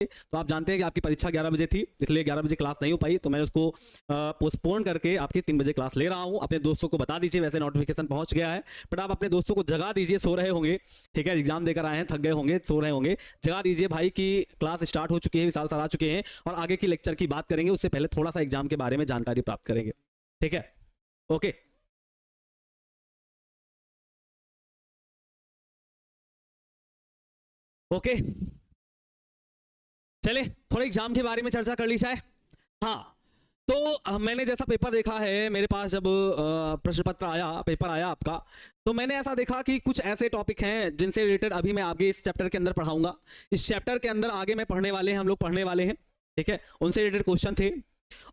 तो आप जानते हैं कि आपकी परीक्षा 11 बजे थी, इसलिए 11 बजे क्लास नहीं हो पाई, तो मैंने उसको पोस्टपोन करके आपकी 3 बजे क्लास ले रहा हूं। अपने दोस्तों को बता दीजिए, वैसे नोटिफिकेशन पहुंच गया है, बट आप अपने दोस्तों को जगा दीजिए, सो रहे होंगे, ठीक है, एग्जाम देकर आए हैं, थक गए होंगे, सो रहे होंगे, जगा दीजिए भाई की क्लास स्टार्ट हो चुकी है, विशाल सर आ चुके हैं और आगे की लेक्चर की बात करेंगे। उससे पहले थोड़ा सा एग्जाम के बारे में जानकारी प्राप्त करेंगे, ठीक है, ओके। ओके चले थोड़ा एग्जाम के बारे में चर्चा कर ली जाए। हाँ, तो मैंने जैसा पेपर देखा है, मेरे पास जब प्रश्न पत्र आया, पेपर आया आपका, तो मैंने ऐसा देखा कि कुछ ऐसे टॉपिक हैं जिनसे रिलेटेड अभी मैं आगे इस चैप्टर के अंदर पढ़ाऊंगा। इस चैप्टर के अंदर आगे मैं पढ़ने वाले हैं, हम लोग पढ़ने वाले हैं, ठीक है, उनसे रिलेटेड क्वेश्चन थे।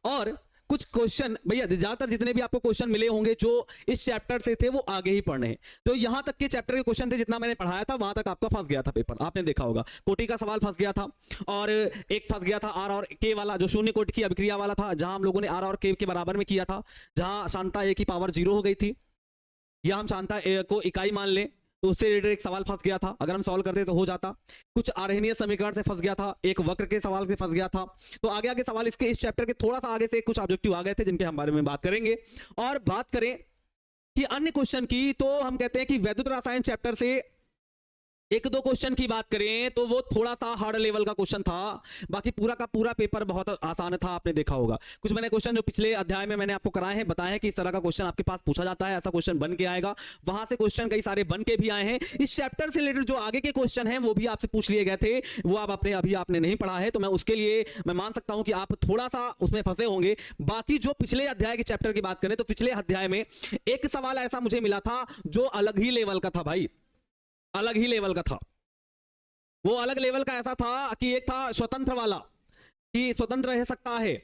और कुछ क्वेश्चन भैया ज्यादातर जितने भी आपको क्वेश्चन मिले होंगे जो इस चैप्टर से थे वो आगे ही पढ़ने हैं। तो यहां तक के चैप्टर के क्वेश्चन थे, जितना मैंने पढ़ाया था वहां तक आपका फंस गया था पेपर, आपने देखा होगा। कोटि का सवाल फंस गया था, और एक फंस गया था आर और के वाला, जो शून्य कोटि की अभिक्रिया वाला था, जहां हम लोगों ने आर और के बराबर में किया था, जहां शांता ए की पावर 0 हो गई थी, या हम शांता ए को इकाई मान लें, तो उससे रिलेटेड एक सवाल फंस गया था, अगर हम सॉल्व करते तो हो जाता। कुछ आरेखनीय समीकरण से फंस गया था, एक वक्र के सवाल से फंस गया था। तो आगे आगे सवाल इसके इस चैप्टर के थोड़ा सा आगे से कुछ ऑब्जेक्टिव आ गए थे, जिनके हम बारे में बात करेंगे। और बात करें कि अन्य क्वेश्चन की, तो हम कहते हैं कि वैद्युत रसायन चैप्टर से एक दो क्वेश्चन की बात करें तो वो थोड़ा सा हार्ड लेवल का क्वेश्चन था, बाकी पूरा का पूरा पेपर बहुत आसान था, आपने देखा होगा। कुछ मैंने क्वेश्चन जो पिछले अध्याय में मैंने आपको कराए हैं, बताए हैं कि इस तरह का क्वेश्चन आपके पास पूछा जाता है, ऐसा क्वेश्चन बन के आएगा, वहां से क्वेश्चन कई सारे बन के भी आए हैं। इस चैप्टर से रिलेटेड जो आगे के क्वेश्चन हैं वो भी आपसे पूछ लिए गए थे, वो आप अपने अभी आपने नहीं पढ़ा है, तो मैं उसके लिए मैं मान सकता हूं कि आप थोड़ा सा उसमें फंसे होंगे। बाकी जो पिछले अध्याय के चैप्टर की बात करें तो पिछले अध्याय में एक सवाल ऐसा मुझे मिला था जो अलग ही लेवल का था भाई, अलग ही लेवल का था। वो अलग लेवल का ऐसा था कि एक था स्वतंत्र वाला, कि स्वतंत्र रह सकता है,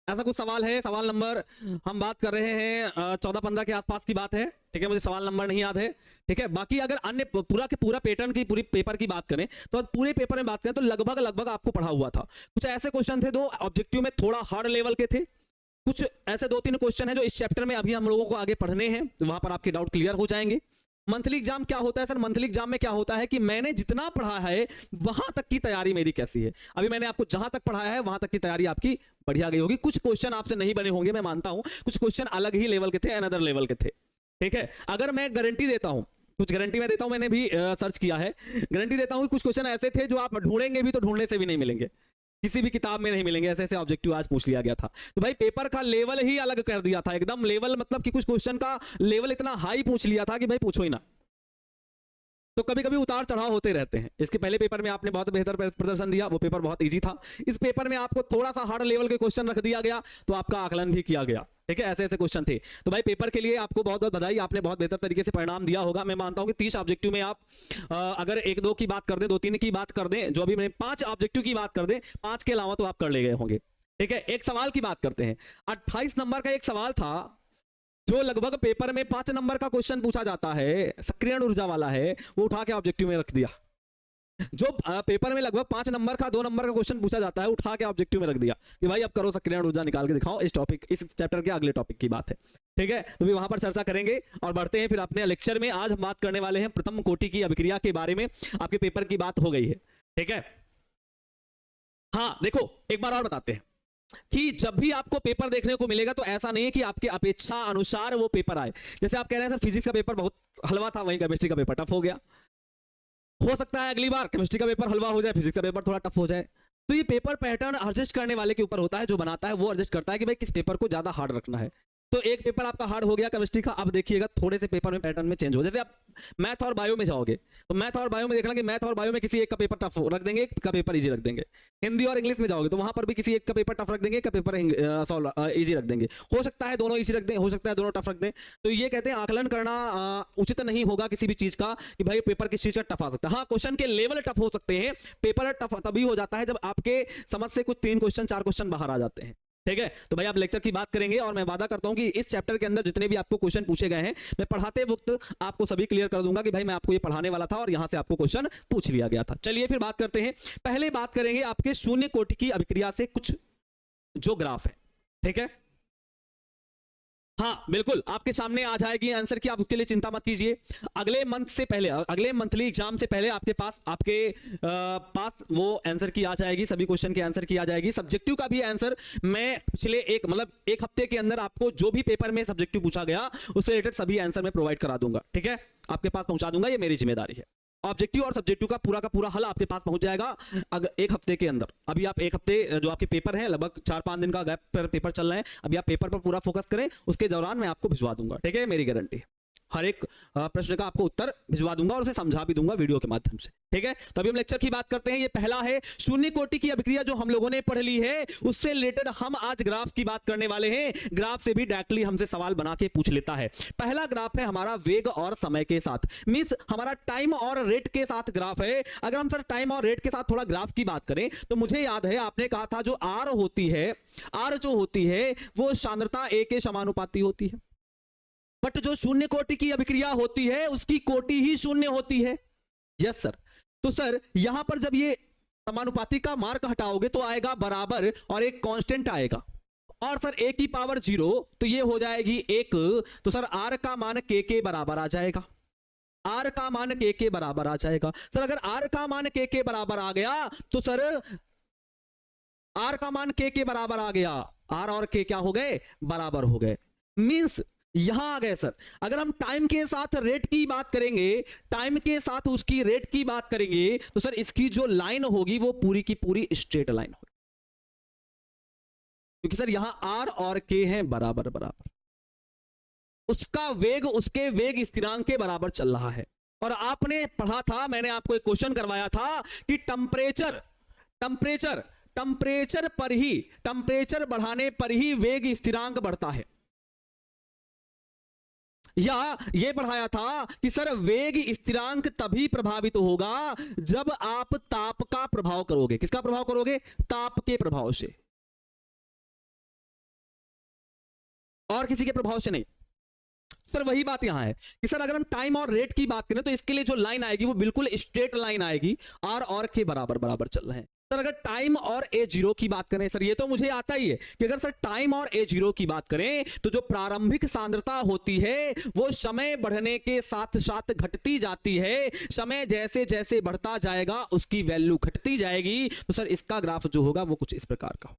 ऐसा कुछ सवाल है। सवाल नंबर हम बात कर रहे हैं 14-15 के आसपास की बात है, ठीक है, मुझे सवाल नंबर नहीं याद है, ठीक है। बाकी अगर अन्य पूरा के पूरा पैटर्न की पूरी पेपर की बात करें तो पूरे पेपर में बात करें तो लगभग लगभग आपको पढ़ा हुआ था। कुछ ऐसे क्वेश्चन थे जो ऑब्जेक्टिव में थोड़ा हार्ड लेवल के थे, कुछ ऐसे 2-3 क्वेश्चन है जो इस चैप्टर में अभी हम लोगों को आगे पढ़ने हैं, वहां पर आपके डाउट क्लियर हो जाएंगे। मंथली एग्जाम क्या होता है सर? मंथली एग्जाम में क्या होता है कि मैंने जितना पढ़ा है वहां तक की तैयारी मेरी कैसी है, अभी मैंने आपको जहां तक पढ़ाया है वहां तक की तैयारी आपकी बढ़िया गई होगी। कुछ क्वेश्चन आपसे नहीं बने होंगे, मैं मानता हूं, कुछ क्वेश्चन अलग ही लेवल के थे, अनदर लेवल के थे, ठीक है। अगर मैं गारंटी देता हूं, कुछ गारंटी मैं देता हूं, मैंने भी सर्च किया है, गारंटी देता हूं कि कुछ क्वेश्चन ऐसे थे जो आप ढूंढेंगे भी तो ढूंढने से भी नहीं मिलेंगे, किसी भी किताब में नहीं मिलेंगे, ऐसे ऐसे ऑब्जेक्टिव आज पूछ लिया गया था। तो भाई पेपर का लेवल ही अलग कर दिया था, एकदम लेवल, मतलब कि कुछ क्वेश्चन का लेवल इतना हाई पूछ लिया था कि भाई पूछो ही ना। तो कभी कभी उतार चढ़ाव होते रहते हैं। इसके पहले पेपर में आपने बहुत बेहतर प्रदर्शन दिया, वो पेपर बहुत इजी था। इस पेपर में आपको थोड़ा सा हार्ड लेवल के क्वेश्चन रख दिया गया, तो आपका आकलन भी किया गया, ठीक है, ऐसे ऐसे क्वेश्चन थे। तो भाई पेपर के लिए आपको बहुत बहुत बधाई, आपने बहुत बेहतर तरीके से परिणाम दिया होगा। मैं मानता हूं कि 30 ऑब्जेक्टिव में आप अगर 1-2 की बात कर दें, 2-3 की बात कर दें, जो अभी मैंने 5 ऑब्जेक्टिव की बात कर दें, 5 के अलावा तो आप कर ले गए होंगे, ठीक है। एक सवाल की बात करते हैं, 28 नंबर का एक सवाल था जो लगभग पेपर में 5 नंबर का क्वेश्चन पूछा जाता है, सक्रियण ऊर्जा वाला है, वो उठा के ऑब्जेक्टिव में रख दिया। जो पेपर में लगभग 5 नंबर का 2 नंबर का क्वेश्चन पूछा जाता है, उठा के ऑब्जेक्टिव में रख दिया कि भाई अब करो सक्रियण ऊर्जा निकाल के दिखाओ। इस टॉपिक, इस चैप्टर के अगले टॉपिक की बात है, ठीक है। तो भी वहां पर चर्चा करेंगे और बढ़ते हैं फिर अपने लेक्चर में। आज हम बात करने वाले हैं प्रथम कोटि की अभिक्रिया के बारे में। आपके पेपर की बात हो गई है, ठीक है। हाँ देखो, एक बार और बताते हैं कि जब भी आपको पेपर देखने को मिलेगा तो ऐसा नहीं है कि आपके अपेक्षा अनुसार वो पेपर आए। जैसे आप कह रहे हैं सर फिजिक्स का पेपर बहुत हलवा था, वहीं केमिस्ट्री का पेपर टफ हो गया, हो सकता है अगली बार केमिस्ट्री का पेपर हलवा हो जाए, फिजिक्स का पेपर थोड़ा टफ हो जाए। तो ये पेपर पैटर्न एडजस्ट करने वाले के ऊपर होता है, जो बनाता है वो एडजस्ट करता है कि भाई किस पेपर को ज्यादा हार्ड रखना है। तो एक पेपर आपका हार्ड हो गया केमिस्ट्री का, अब देखिएगा थोड़े से पेपर में पैटर्न में चेंज हो। जैसे आप मैथ और बायो में जाओगे तो मैथ और बायो में देखना कि मैथ और बायो में किसी एक का पेपर टफ रख देंगे, एक का पेपर इजी रख देंगे। हिंदी और इंग्लिश में जाओगे तो वहां पर भी किसी एक का पेपर टफ रख देंगे, एक का पेपर इजी रख देंगे। हो सकता है दोनों इजी रख दें, हो सकता है दोनों टफ रख दें। तो ये कहते हैं आकलन करना उचित नहीं होगा किसी भी चीज का कि भाई पेपर किस चीज का टफ आ सकता है। हाँ, क्वेश्चन के लेवल टफ हो सकते हैं, पेपर टफ तभी हो जाता है जब आपके समझ से कुछ 3 क्वेश्चन 4 क्वेश्चन बाहर आ जाते हैं, ठीक है। तो भाई आप लेक्चर की बात करेंगे और मैं वादा करता हूं कि इस चैप्टर के अंदर जितने भी आपको क्वेश्चन पूछे गए हैं, मैं पढ़ाते वक्त आपको सभी क्लियर कर दूंगा कि भाई मैं आपको ये पढ़ाने वाला था और यहां से आपको क्वेश्चन पूछ लिया गया था। चलिए फिर बात करते हैं। पहले बात करेंगे आपके शून्य कोटि की अभिक्रिया से कुछ जो ग्राफ है, ठीक है। हाँ बिल्कुल आपके सामने आ जाएगी आंसर की, आप उसके लिए चिंता मत कीजिए। अगले मंथ से पहले, अगले मंथली एग्जाम से पहले आपके पास वो आंसर की आ जाएगी, सभी क्वेश्चन के आंसर की आ जाएगी। सब्जेक्टिव का भी आंसर मैं पिछले एक हफ्ते के अंदर आपको जो भी पेपर में सब्जेक्टिव पूछा गया उससे रिलेटेड सभी आंसर मैं प्रोवाइड करा दूंगा, ठीक है, आपके पास पहुंचा दूंगा, ये मेरी जिम्मेदारी है। ऑब्जेक्टिव और सब्जेक्टिव का पूरा हल आपके पास पहुंच जाएगा अगर एक हफ्ते के अंदर। अभी आप एक हफ्ते जो आपके पेपर हैं, लगभग 4-5 दिन का गैप पर पेपर चल रहे हैं, अभी आप पेपर पर पूरा फोकस करें, उसके दौरान मैं आपको भिजवा दूंगा, ठीक है, मेरी गारंटी है। हर एक प्रश्न का आपको उत्तर भिजवा दूंगा और उसे समझा भी दूंगा वीडियो के माध्यम से, ठीक है। तो अभी हम लेक्चर की बात करते हैं। ये पहला है शून्य कोटि की अभिक्रिया, जो हम लोगों ने पढ़ ली है, उससे रिलेटेड हम आज ग्राफ की बात करने वाले हैं। ग्राफ से भी डायरेक्टली हमसे सवाल बना के पूछ लेता है। पहला ग्राफ है हमारा वेग और समय के साथ, मींस हमारा टाइम और रेट के साथ ग्राफ है। अगर हम सर टाइम और रेट के साथ थोड़ा ग्राफ की बात करें तो मुझे याद है आपने कहा था जो आर होती है, आर जो होती है वो सांद्रता ए के समानुपाती होती है, बट जो शून्य कोटि की अभिक्रिया होती है उसकी कोटि ही शून्य होती है। Yes sir. तो सर यहां पर जब ये समानुपाती का मार्क हटाओगे तो आएगा बराबर और एक कांस्टेंट आएगा, और सर a की पावर 0 तो ये हो जाएगी 1, तो सर r का मान k के बराबर आ जाएगा, r का मान k के बराबर आ जाएगा। सर अगर r का मान k के बराबर आ गया तो सर r का मान k के बराबर आ गया, r और k क्या हो गए, बराबर हो गए। मींस यहां आ गए सर। अगर हम टाइम के साथ रेट की बात करेंगे, टाइम के साथ उसकी रेट की बात करेंगे तो सर इसकी जो लाइन होगी वो पूरी की पूरी स्ट्रेट लाइन होगी, क्योंकि सर यहां आर और के हैं बराबर बराबर, उसका वेग उसके वेग स्थिरांक के बराबर चल रहा है। और आपने पढ़ा था, मैंने आपको एक क्वेश्चन करवाया था कि टेम्परेचर पर ही, टेम्परेचर बढ़ाने पर ही वेग स्थिरांक बढ़ता है, या यह पढ़ाया था कि सर वेग स्थिरांक तभी प्रभावित होगा जब आप ताप का प्रभाव करोगे। किसका प्रभाव करोगे, ताप के प्रभाव से, और किसी के प्रभाव से नहीं। सर वही बात यहां है कि सर अगर हम टाइम और रेट की बात करें तो इसके लिए जो लाइन आएगी वो बिल्कुल स्ट्रेट लाइन आएगी, आर और के बराबर बराबर चल रहे हैं। सर अगर टाइम और a0 की बात करें, सर ये तो मुझे आता ही है कि अगर सर टाइम और a0 की बात करें तो जो प्रारंभिक सांद्रता होती है वो समय बढ़ने के साथ साथ घटती जाती है, समय जैसे जैसे बढ़ता जाएगा उसकी वैल्यू घटती जाएगी। तो सर इसका ग्राफ जो होगा वो कुछ इस प्रकार का,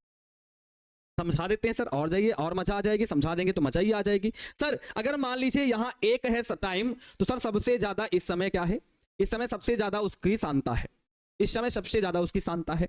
समझा देते हैं सर, और जाइए और मजा आ जाएगी, समझा देंगे तो मजा ही आ जाएगी। सर अगर मान लीजिए यहां 1 है टाइम, तो सर सबसे ज्यादा इस समय क्या है, इस समय सबसे ज्यादा उसकी सांद्रता है, इस समय सबसे ज्यादा उसकी सांद्रता है।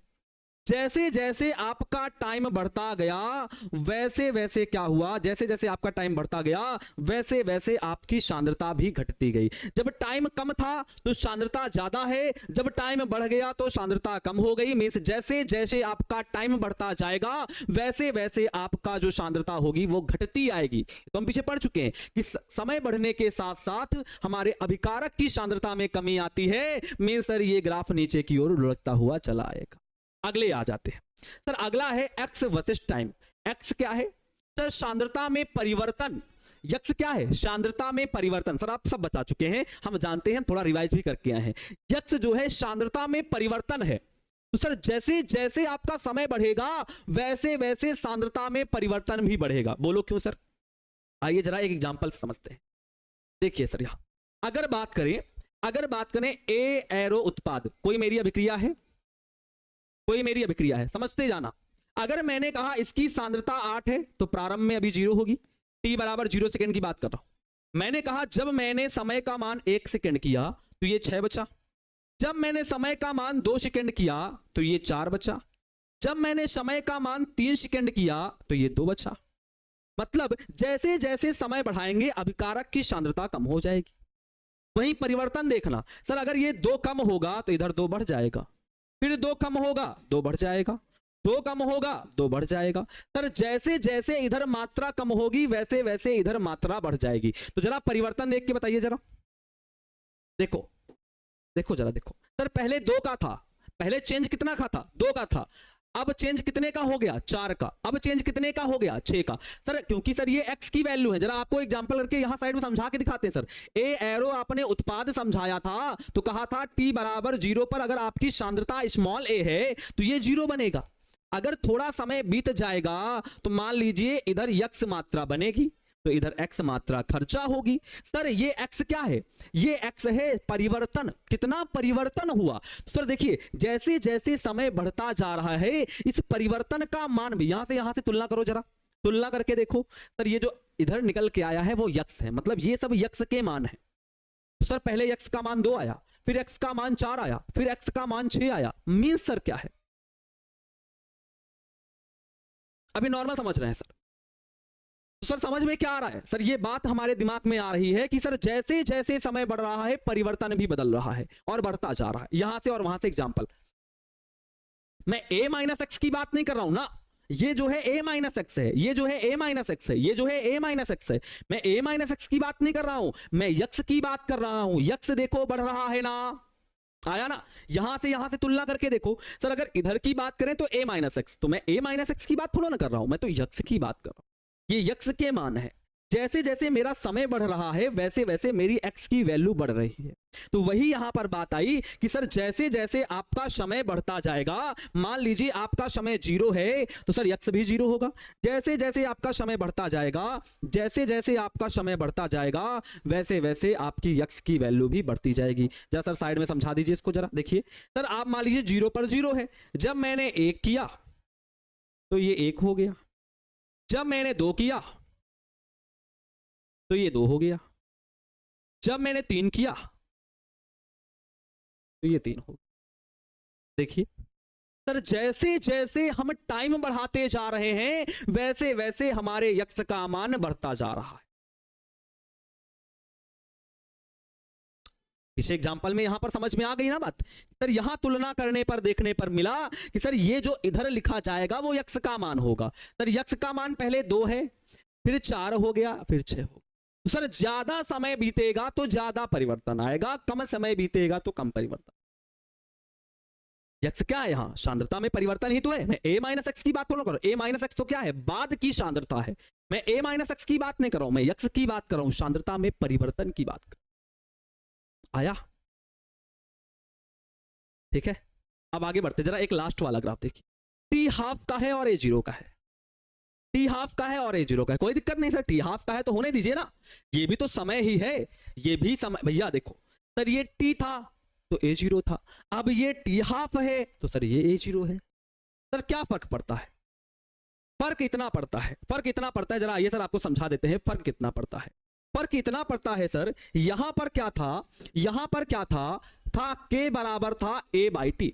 जैसे जैसे आपका टाइम बढ़ता गया वैसे वैसे क्या हुआ, जैसे जैसे आपका टाइम बढ़ता गया वैसे वैसे आपकी सांद्रता भी घटती गई। जब टाइम कम था तो सांद्रता ज्यादा है, जब टाइम बढ़ गया तो सांद्रता कम हो गई। मींस जैसे जैसे आपका टाइम बढ़ता जाएगा वैसे वैसे आपका जो सांद्रता होगी वो घटती आएगी। तो हम पीछे पढ़ चुके हैं कि समय बढ़ने के साथ साथ हमारे अभिकारक की सांद्रता में कमी आती है। मींस सर ये ग्राफ नीचे की ओर लुढ़कता हुआ चला आएगा। अगले आ जाते हैं सर, अगला है एक्स वर्सेस टाइम। एक्स क्या है सर, सांद्रता में परिवर्तन। यक्स क्या है, सांद्रता में परिवर्तन। सर आप सब बता चुके हैं, हम जानते हैं, थोड़ा रिवाइज भी करके आए हैं। यक्स जो है सांद्रता में परिवर्तन है। तो सर जैसे जैसे आपका समय बढ़ेगा वैसे वैसे सांद्रता में परिवर्तन भी बढ़ेगा। बोलो क्यों सर, आइए जरा एक एग्जांपल समझते हैं। देखिए सर यहां अगर बात करें ए एरो उत्पाद, कोई मेरी अभिक्रिया है, कोई मेरी अभिक्रिया है, समझते जाना। अगर मैंने कहा इसकी सांद्रता 8 है तो प्रारंभ में अभी 0 होगी, t बराबर 0 सेकंड की बात कर रहा हूं। मैंने कहा जब मैंने समय का मान 1 सेकंड किया तो ये 6 बचा, जब मैंने समय का मान 2 सेकंड किया तो ये 4 बचा, जब मैंने समय का मान 3 सेकंड किया तो ये 2 बचा। मतलब जैसे जैसे समय बढ़ाएंगे अभिकारक की सांद्रता कम हो जाएगी। वहीं परिवर्तन देखना, सर अगर ये 2 कम होगा तो इधर 2 बढ़ जाएगा, फिर 2 कम होगा 2 बढ़ जाएगा, 2 कम होगा 2 बढ़ जाएगा। सर जैसे जैसे इधर मात्रा कम होगी वैसे वैसे इधर मात्रा बढ़ जाएगी। तो जरा परिवर्तन देख के बताइए जरा, देखो जरा देखो। सर पहले 2 का था, पहले चेंज कितना का था, 2 का था, अब चेंज कितने का हो गया, 4 का, अब चेंज कितने का हो गया, 6 का। सर क्योंकि सर ये x की वैल्यू है, जरा आपको एग्जांपल करके यहां साइड में समझा के दिखाते हैं। सर ए एरो आपने उत्पाद समझाया था तो कहा था t बराबर 0 पर अगर आपकी सांद्रता स्मॉल a है तो ये 0 बनेगा। अगर थोड़ा समय बीत जाएगा तो मान लीजिए इधर यक्स मात्रा बनेगी, तो इधर x मात्रा खर्चा होगी। सर ये x क्या है? ये x है परिवर्तन। कितना परिवर्तन हुआ? सर देखिए जैसे जैसे समय बढ़ता जा रहा है इस परिवर्तन का मान भी, यहां से तुलना करो, जरा तुलना करके देखो। सर ये जो इधर निकल के आया है वो x है, मतलब ये सब x के मान है। तो सर पहले x का मान 2 आया, फिर x का मान 4 आया, फिर x का मान 6 आया। मीन्स सर क्या है? अभी नॉर्मल समझ रहे हैं सर? तो सर समझ में क्या आ रहा है? सर ये बात हमारे दिमाग में आ रही है कि सर जैसे जैसे समय बढ़ रहा है परिवर्तन भी बदल रहा है और बढ़ता जा रहा है। यहां से और वहां से एग्जांपल, मैं a माइनस एक्स की बात नहीं कर रहा हूं ना, ये जो है a माइनस एक्स है, ये जो है a माइनस एक्स है, ये जो है a माइनस एक्स है। मैं a माइनस एक्स की बात नहीं कर रहा हूं, मैं यक्स की बात कर रहा हूं। यक्स देखो बढ़ रहा है ना, आया ना? यहां से तुलना करके देखो। सर अगर इधर की बात करें तो a माइनस एक्स, तो मैं a माइनस एक्स की बात थोड़ा ना कर रहा हूं, मैं तो यक्स की बात कर रहा हूं। ये यक्स के मान है। जैसे जैसे मेरा समय बढ़ रहा है वैसे वैसे मेरी x की वैल्यू बढ़ रही है। तो वही यहां पर बात आई कि सर जैसे जैसे आपका समय बढ़ता जाएगा, मान लीजिए आपका समय 0 है तो सर x भी 0 होगा। जैसे जैसे आपका समय बढ़ता जाएगा, जैसे जैसे आपका समय बढ़ता जाएगा वैसे वैसे आपकी x की वैल्यू भी बढ़ती जाएगी। जरा सर साइड में समझा दीजिए इसको जरा। देखिए सर आप मान लीजिए 0 पर 0 है, जब मैंने 1 किया तो ये 1 हो गया, जब मैंने 2 किया तो ये 2 हो गया, जब मैंने 3 किया तो ये 3 हो गया। देखिए सर जैसे जैसे हम टाइम बढ़ाते जा रहे हैं वैसे वैसे हमारे यक्स का मान बढ़ता जा रहा है। इस एग्जांपल में यहां पर समझ में आ गई ना बात? सर यहां तुलना करने पर देखने पर मिला कि सर ये जो इधर लिखा जाएगा वो यक्स का मान होगा। सर यक्स का मान पहले 2 है, फिर 4 हो गया, फिर 6 हो गया। तो सर ज्यादा समय बीतेगा तो ज्यादा परिवर्तन आएगा, कम समय बीतेगा तो कम परिवर्तन। यक्स क्या है? यहां सांद्रता में परिवर्तन ही तो है। मैं a माइनस एक्स की बात थोड़ा कर रहा हूं। a माइनस एक्स तो क्या है? बाद की सांद्रता है। मैं a माइनस एक्स की बात नहीं कर रहा हूं, मैं यक्स की बात कर रहा हूं, सांद्रता में परिवर्तन की बात कर। आया? ठीक है, अब आगे बढ़ते, जरा एक लास्ट वाला ग्राफ देखिए। टी हाफ का है और a 0 का है, टी हाफ का है और a 0 का है। कोई दिक्कत नहीं सर, टी हाफ का है तो होने दीजिए ना, ये भी तो समय ही है, ये भी समय। भैया देखो सर ये t था तो a 0 था, अब ये टी हाफ है तो सर ये a 0 है। सर क्या फर्क पड़ता है? फर्क इतना पड़ता है, फर्क इतना पड़ता है, जरा आइए सर आपको समझा देते हैं फर्क कितना पड़ता है। फर्क इतना पड़ता है सर, यहां पर क्या था, यहां पर क्या था k बराबर था a बाई टी,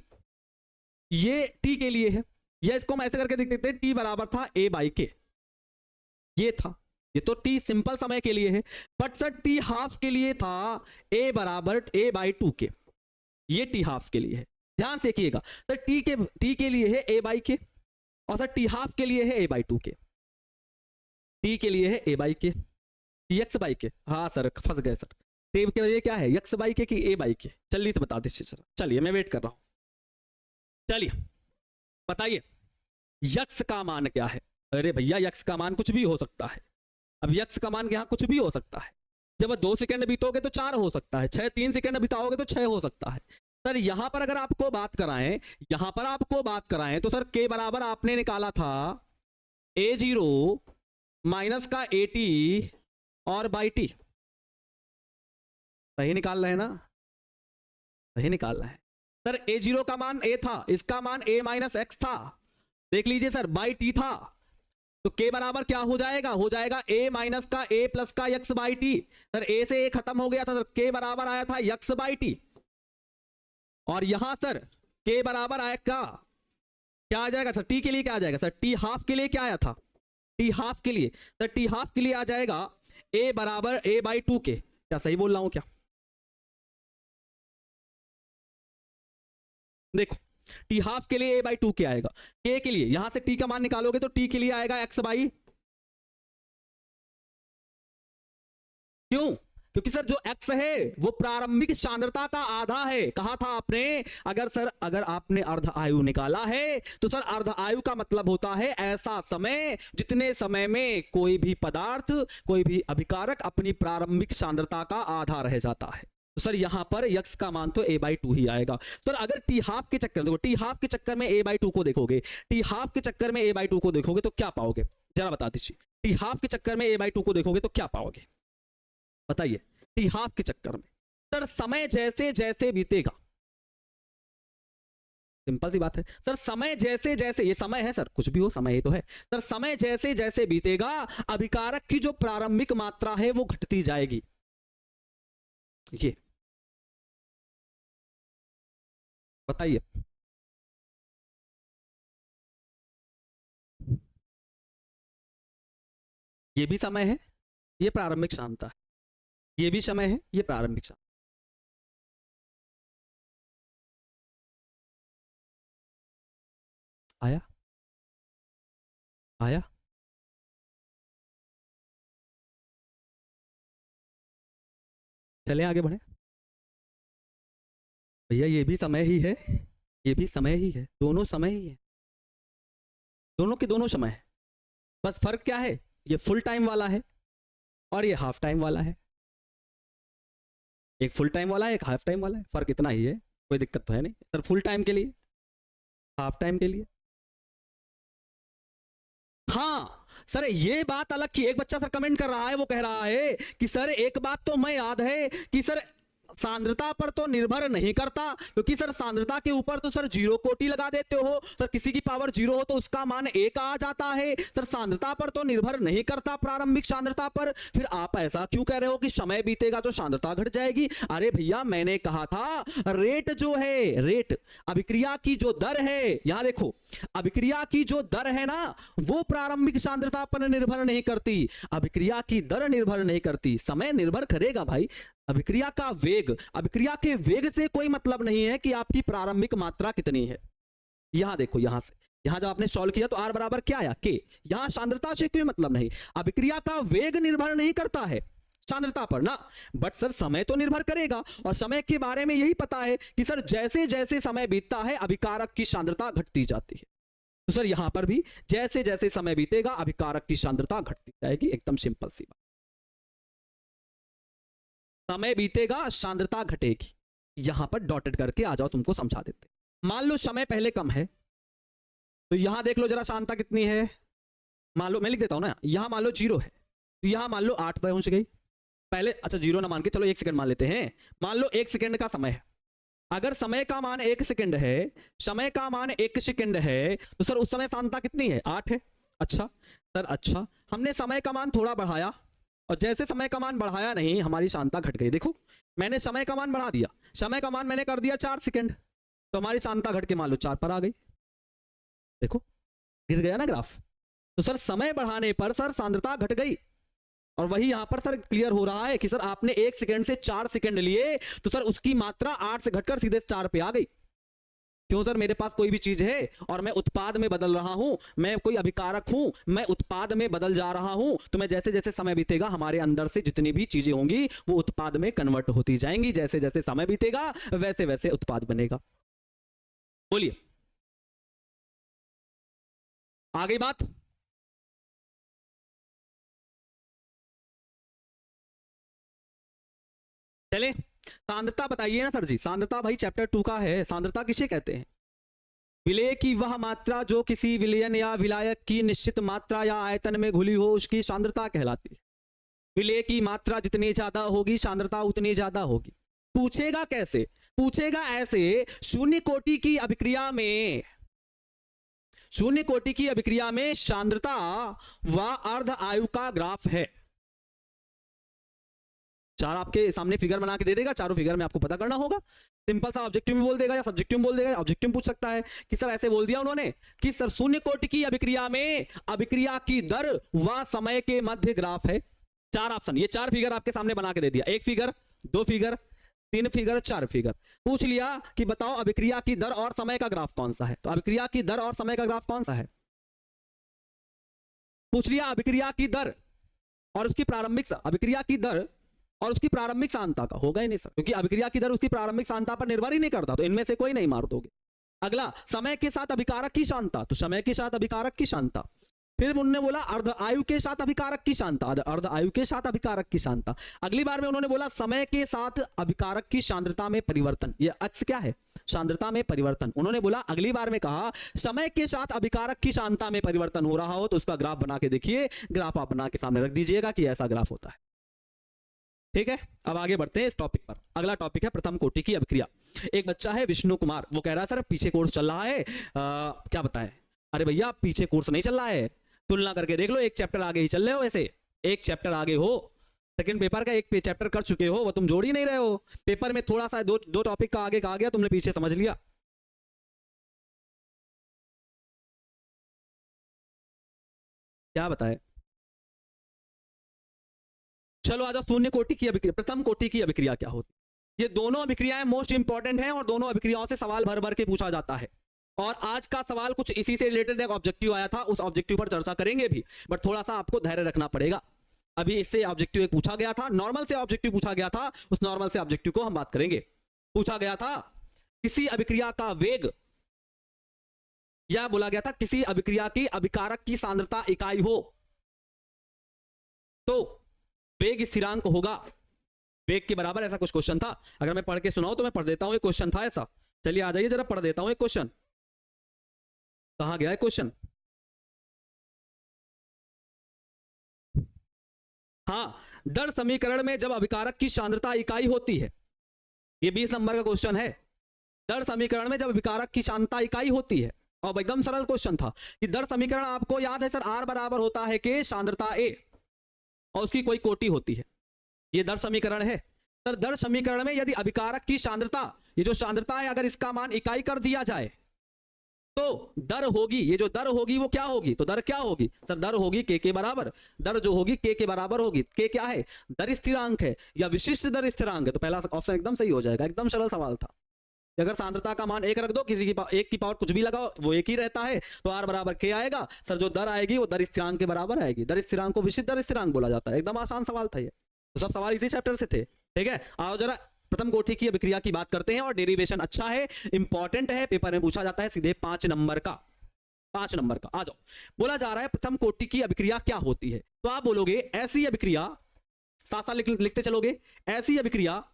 ये t के लिए है, या इसको हम ऐसे करके देख देते हैं, t बराबर था a बाई के, ये था, ये तो t सिंपल समय के लिए है। बट सर t हाफ के लिए था a बराबर a बाई 2 के, ये t हाफ के लिए है। ध्यान से देखिएगा सर, t के लिए है a बाई के, और सर t हाफ के लिए है a बाई 2 के, t के लिए है a बाई के, x बाई के। हाँ सर फंस गए सर, टेब के लिए क्या है, x बाई के कि a बाई के? चलिए तो बता दीजिए सर, चलिए मैं वेट कर रहा हूं। चलिए बताइए यक्स का मान क्या है? अरे भैया यक्स का मान कुछ भी हो सकता है। अब यक्स का मान यहाँ कुछ भी हो सकता है। जब 2 सेकंड बीतोगे तो 4 हो सकता है, 3 सेकंड बिताओगे तो 6 हो सकता है। सर यहां पर अगर आपको बात कराएं, यहां पर आपको बात कराएं तो सर k बराबर आपने निकाला था a0 माइनस का at और बाई टी। सही निकाल रहे हैं ना? सही निकाल रहे हैं सर। a0 का मान a था, इसका मान a माइनस एक्स था, देख लीजिए सर, बाई टी था, तो k बराबर क्या हो जाएगा? हो जाएगा a माइनस का a प्लस का x by T. Sir a से a खत्म हो गया था, सर k बराबर आया था x बाई टी, और यहां सर k बराबर आएगा, क्या आ जाएगा सर? t के लिए क्या आ जाएगा सर? t हाफ के लिए क्या आया था? t हाफ के लिए, सर t हाफ के लिए आ जाएगा a बराबर a बाई 2 के। क्या सही बोल रहा हूं क्या? देखो टी हाफ के लिए a बाई 2 के आएगा, k के लिए यहां से t का मान निकालोगे तो t के लिए आएगा x बाई, क्यों? क्योंकि सर जो x है वो प्रारंभिक सांद्रता का आधा है। कहा था आपने, अगर आपने अर्ध आयु निकाला है तो सर अर्ध आयु का मतलब होता है ऐसा समय जितने समय में कोई भी पदार्थ, कोई भी अभिकारक अपनी प्रारंभिक सांद्रता का आधा रह जाता है। तो सर यहां पर x का मान तो a बाई 2 ही आएगा। सर अगर टी हाफ के चक्कर, देखो टी हाफ के चक्कर में a बाई 2 को देखोगे, टी हाफ के चक्कर में a बाई 2 को देखोगे तो क्या पाओगे? जरा बता दीजिए। टी हाफ के चक्कर में a/2 को देखोगे तो क्या पाओगे बताइए? टी हाफ के चक्कर में सर समय जैसे जैसे बीतेगा, सिंपल सी बात है सर, समय जैसे जैसे, ये समय है सर, कुछ भी हो समय ही तो है सर, समय जैसे जैसे बीतेगा अभिकारक की जो प्रारंभिक मात्रा है वो घटती जाएगी। ये बताइए, ये भी समय है, ये प्रारंभिक क्षमता है, ये भी समय है, ये प्रारंभिक क्षमता। आया आया चले आगे बढ़े भैया, ये भी समय ही है, ये भी समय ही है, दोनों समय ही है, दोनों के दोनों समय है, बस फर्क क्या है, ये फुल टाइम वाला है और ये हाफ टाइम वाला है, एक फुल टाइम वाला है, एक हाफ टाइम वाला है, फर्क इतना ही है, कोई दिक्कत तो है नहीं सर, फुल टाइम के लिए, हाफ टाइम के लिए। हाँ सर, ये बात अलग की, एक बच्चा सर कमेंट कर रहा है, वो कह रहा है कि सर एक बात तो मैं याद है कि सर सांद्रता पर तो निर्भर नहीं करता, क्योंकि सर सांद्रता के ऊपर तो सर जीरो कोटि लगा देते हो सर, किसी की पावर जीरो हो तो उसका मान 1 आ जाता है सर, सांद्रता पर तो निर्भर नहीं करता प्रारंभिक सांद्रता पर, फिर आप ऐसा क्यों कह रहे हो कि समय बीतेगा तो सांद्रता घट जाएगी? अरे भैया मैंने कहा था रेट जो है, रेट अभिक्रिया की जो दर है, यहां देखो अभिक्रिया की जो दर है ना वो प्रारंभिक सांद्रता पर निर्भर नहीं करती, अभिक्रिया की दर निर्भर नहीं करती, समय निर्भर करेगा भाई अभिक्रिया का वेग, अभिक्रिया के वेग से कोई मतलब नहीं है कि आपकी प्रारंभिक मात्रा कितनी है। यहां देखो, यहां से यहां जब आपने सॉल्व किया तो R बराबर क्या आया K, यहां सांद्रता से कोई मतलब नहीं, अभिक्रिया का वेग निर्भर नहीं करता है सांद्रता पर ना, बट सर समय तो निर्भर करेगा, और समय के बारे में यही पता है कि सर जैसे जैसे समय बीतता है अभिकारक की सांद्रता घटती जाती है, तो सर यहां पर भी जैसे जैसे समय बीतेगा अभिकारक की सांद्रता घटती जाएगी, एकदम सिंपल सी बात, समय बीतेगा सांद्रता घटेगी। यहां पर डॉटेड करके आ जाओ, तुमको समझा देते। मान लो समय पहले कम है तो यहां देख लो जरा सांद्रता कितनी है, मान लो मैं लिख देता हूं ना, यहां मान लो 0 है तो यहां मान लो 8 पहुंच गई पहले, अच्छा 0 ना मान के चलो 1 सेकंड मान लेते हैं, मान लो 1 सेकंड का समय है, अगर समय का मान 1 सेकंड है, समय का मान 1 सेकंड है तो सर उस समय सांद्रता कितनी है, 8 है। अच्छा सर, अच्छा हमने समय का मान थोड़ा बढ़ाया और जैसे समय का मान बढ़ाया नहीं हमारी सांद्रता घट गई, देखो मैंने समय का मान बढ़ा दिया, समय का मान मैंने कर दिया 4 सेकंड तो हमारी सांद्रता घट के मान लो 4 पर आ गई, देखो गिर गया ना ग्राफ, तो सर समय बढ़ाने पर सर सांद्रता घट गई, और वही यहां पर सर क्लियर हो रहा है कि सर आपने 1 सेकंड से 4 सेकंड लिए तो सर उसकी मात्रा 8 से घटकर सीधे 4 पे आ गई। क्यों सर, मेरे पास कोई भी चीज है और मैं उत्पाद में बदल रहा हूं, मैं कोई अभिकारक हूं, मैं उत्पाद में बदल जा रहा हूं, तो मैं जैसे जैसे समय बीतेगा हमारे अंदर से जितनी भी चीजें होंगी वो उत्पाद में कन्वर्ट होती जाएंगी, जैसे जैसे समय बीतेगा वैसे वैसे उत्पाद बनेगा। बोलिए आ गई बात? चले सांद्रता बताइए ना सर जी, सांद्रता भाई चैप्टर 2 का है, सांद्रता किसे कहते हैं? विलय की वह मात्रा जो किसी विलयन या विलायक की निश्चित मात्रा या आयतन में घुली हो उसकी सांद्रता कहलाती है। विलय की मात्रा जितनी ज्यादा होगी सांद्रता उतनी ज्यादा होगी। पूछेगा कैसे? पूछेगा ऐसे, शून्य कोटि की अभिक्रिया में, शून्य कोटि की अभिक्रिया में सांद्रता व अर्ध आयु का ग्राफ है। चार आपके सामने फिगर बना के दे देगा, चारों फिगर में आपको पता करना होगा, सिंपल सा ऑब्जेक्टिव में बोल देगा या सब्जेक्टिव में बोल देगा। ऑब्जेक्टिव पूछ सकता है कि सर ऐसे बोल दिया उन्होंने कि सर शून्य कोटि की अभिक्रिया में अभिक्रिया की दर व समय के मध्य ग्राफ है। चार ऑप्शन, ये चार फिगर आपके सामने बना के दे दिया, एक फिगर, दो फिगर, तीन फिगर, चार फिगर। पूछ लिया कि बताओ अभिक्रिया की दर और समय का ग्राफ कौन सा है, तो अभिक्रिया की दर और समय का ग्राफ कौन सा है? पूछ लिया अभिक्रिया की दर और उसकी प्रारंभिक, अभिक्रिया की दर और उसकी प्रारंभिक सांद्रता का, होगा ही नहीं सर, क्योंकि अभिक्रिया की दर उसकी प्रारंभिक सांद्रता पर निर्भर ही नहीं करता, तो इनमें से कोई नहीं मार दोगे। अगला, समय के साथ अभिकारक की सांद्रता, तो समय के साथ अभिकारक की सांद्रता, फिर उन्होंने बोला अर्ध आयु के साथ अभिकारक की शांता, अर्ध आयु के साथ अभिकारक की शांता। अगली बार में उन्होंने बोला समय के साथ अभिकारक की सांद्रता में परिवर्तन। ये अक्स क्या है? सांद्रता में परिवर्तन। उन्होंने बोला अगली बार में कहा समय के साथ अभिकारक की सांद्रता में परिवर्तन हो रहा हो तो उसका ग्राफ बना के देखिए। ग्राफ आप बना के सामने रख दीजिएगा कि ऐसा ग्राफ होता है। ठीक है, अब आगे बढ़ते हैं इस टॉपिक पर। अगला टॉपिक है प्रथम कोटि की अभिक्रिया। एक बच्चा है विष्णु कुमार, वो कह रहा है सर पीछे कोर्स चल रहा है, क्या बताएं? अरे भैया पीछे कोर्स नहीं चल रहा है, तुलना करके देख लो, एक चैप्टर आगे ही चल रहे हो। ऐसे एक चैप्टर आगे हो, सेकंड पेपर का एक चैप्टर कर चुके हो, वो तुम जोड़ ही नहीं रहे हो। पेपर में थोड़ा सा दो टॉपिक का आगे कहा गया, तुमने पीछे समझ लिया। क्या बताए? चलो आ जाओ शून्य कोटि की अभिक्रिया, प्रथम कोटि की अभिक्रिया क्या होती है। ये दोनों अभिक्रियाएं मोस्ट इंपॉर्टेंट हैं और दोनों अभिक्रियाओं से सवाल भर भर के पूछा जाता है। और आज का सवाल कुछ इसी से रिलेटेड एक ऑब्जेक्टिव आया था, उस ऑब्जेक्टिव पर चर्चा करेंगे भी, बट थोड़ा सा आपको धैर्य रखना पड़ेगा। अभी इससे ऑब्जेक्टिव एक पूछा गया था, नॉर्मल से ऑब्जेक्टिव पूछा गया था, उस नॉर्मल से ऑब्जेक्टिव को हम बात करेंगे। पूछा गया था किसी अभिक्रिया का वेग, या बोला गया था किसी अभिक्रिया की अभिकारक की सांद्रता इकाई हो तो वेग स्थिरांक होगा वेग के बराबर। ऐसा कुछ क्वेश्चन था, अगर मैं पढ़ के सुनाऊं तो मैं पढ़ देता हूं, एक क्वेश्चन था ऐसा। चलिए आ जाइए जरा पढ़ देता हूं एक क्वेश्चन। कहां गया है क्वेश्चन? हाँ, दर समीकरण में जब अभिकारक की सांद्रता इकाई होती है, ये 20 नंबर का क्वेश्चन है। दर समीकरण में जब अभिकारक की सांद्रता इकाई होती है, और एकदम सरल क्वेश्चन था कि दर समीकरण आपको याद है सर, आर बराबर होता है कि सांद्रता ए और उसकी कोई कोटि होती है। ये दर समीकरण है सर। दर समीकरण में यदि अभिकारक की सांद्रता, ये जो सांद्रता है, अगर इसका मान इकाई कर दिया जाए तो दर होगी, ये जो दर होगी वो क्या होगी? तो दर क्या होगी सर? दर होगी के बराबर। दर जो होगी के बराबर होगी। के क्या है? दर स्थिरांक है या विशिष्ट दर स्थिरांक है। तो पहला ऑप्शन एकदम सही हो जाएगा, एकदम सरल सवाल था। अगर सांद्रता का मान एक रख दो, किसी की एक की पावर कुछ भी लगाओ, वो एक ही रहता है, तो आर बराबर के आएगा सर। जो दर आएगी वो दर स्थिरांक के बराबर आएगी। दर स्थिरांक को विशिष्ट दर स्थिरांक बोला जाता है। एकदम आसान सवाल था ये, तो सब सवाल इसी चैप्टर से थे। ठीक है, आओ जरा प्रथम कोटि की अभिक्रिया की बात करते हैं। और डेरिवेशन अच्छा है, इंपॉर्टेंट है, पेपर में पूछा जाता है सीधे 5 नंबर का। 5 नंबर का आ जाओ। बोला जा रहा है प्रथम कोटि की अभिक्रिया क्या होती है, तो आप बोलोगे ऐसी अभिक्रिया, साथ साथ लिखते चलोगे, ऐसी अभिक्रिया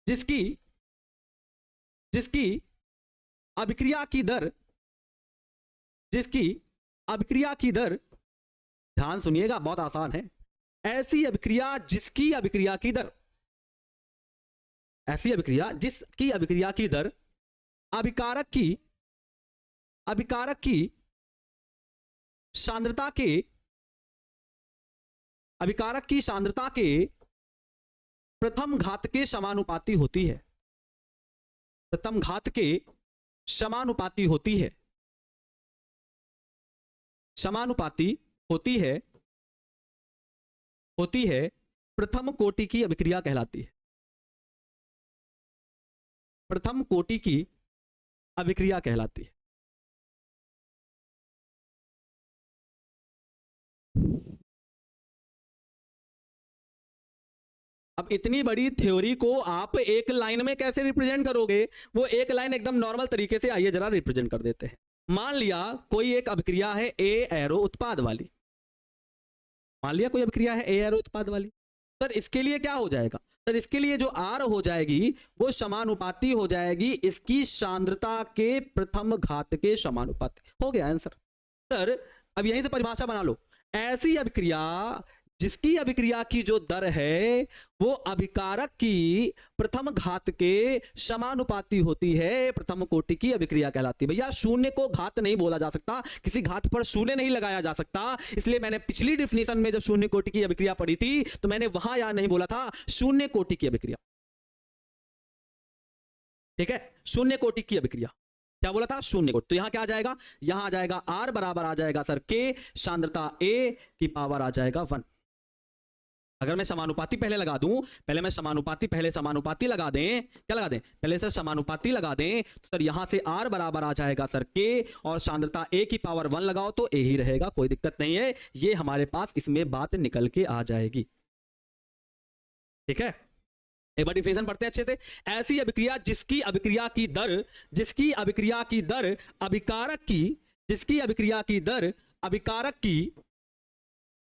जिसकी अभिक्रिया की दर, ध्यान सुनिएगा बहुत आसान है। ऐसी अभिक्रिया जिसकी अभिक्रिया की दर अभिकारक की सांद्रता के प्रथम घात के समानुपाती होती है। प्रथम घात के समानुपाती होती है प्रथम कोटि की अभिक्रिया कहलाती है। प्रथम कोटि की अभिक्रिया कहलाती है। अब इतनी बड़ी थ्योरी को आप एक लाइन में कैसे रिप्रेजेंट करोगे? वो एक लाइन एकदम नॉर्मल तरीके से आइए जरा रिप्रेजेंट कर देते हैं। मान लिया कोई एक अभिक्रिया है ए एरो उत्पाद वाली, मान लिया कोई अभिक्रिया है ए एरो उत्पाद वाली। सर इसके लिए क्या हो जाएगा? सर इसके लिए जो आर हो जाएगी वो समानुपाती हो जाएगी इसकी सांद्रता के प्रथम घात के समानुपाती। हो गया आंसर। सर अब यहीं से परिभाषा बना लो, ऐसी अभिक्रिया जिसकी अभिक्रिया की जो दर है वो अभिकारक की प्रथम घात के समानुपाती होती है, प्रथम कोटि की अभिक्रिया कहलाती है। भैया शून्य को घात नहीं बोला जा सकता, किसी घात पर शून्य नहीं लगाया जा सकता। इसलिए मैंने पिछली डिफिनीशन में जब शून्य कोटि की अभिक्रिया पढ़ी थी तो मैंने वहां यह नहीं बोला था शून्य कोटि की अभिक्रिया। ठीक है, शून्य कोटि की अभिक्रिया क्या बोला था? शून्य कोटि। तो यहां क्या आ जाएगा? यहां आ जाएगा आर बराबर आ जाएगा सर के, सांद्रता ए की पावर आ जाएगा 1। अगर मैं समानुपाती पहले लगा दूं, पहले समानुपाती लगा दें, क्या लगा दें? पहले से समानुपाती लगा दें तो सर यहां से आर बराबर आ जाएगा सर के, और सांद्रता ए की पावर 1 लगाओ तो ए ही रहेगा, कोई दिक्कत नहीं है। ये हमारे पास इसमें बात निकल के आ जाएगी। ठीक है, एक बार डिफिनेशन पढ़ते हैं अच्छे से। ऐसी अभिक्रिया जिसकी अभिक्रिया की दर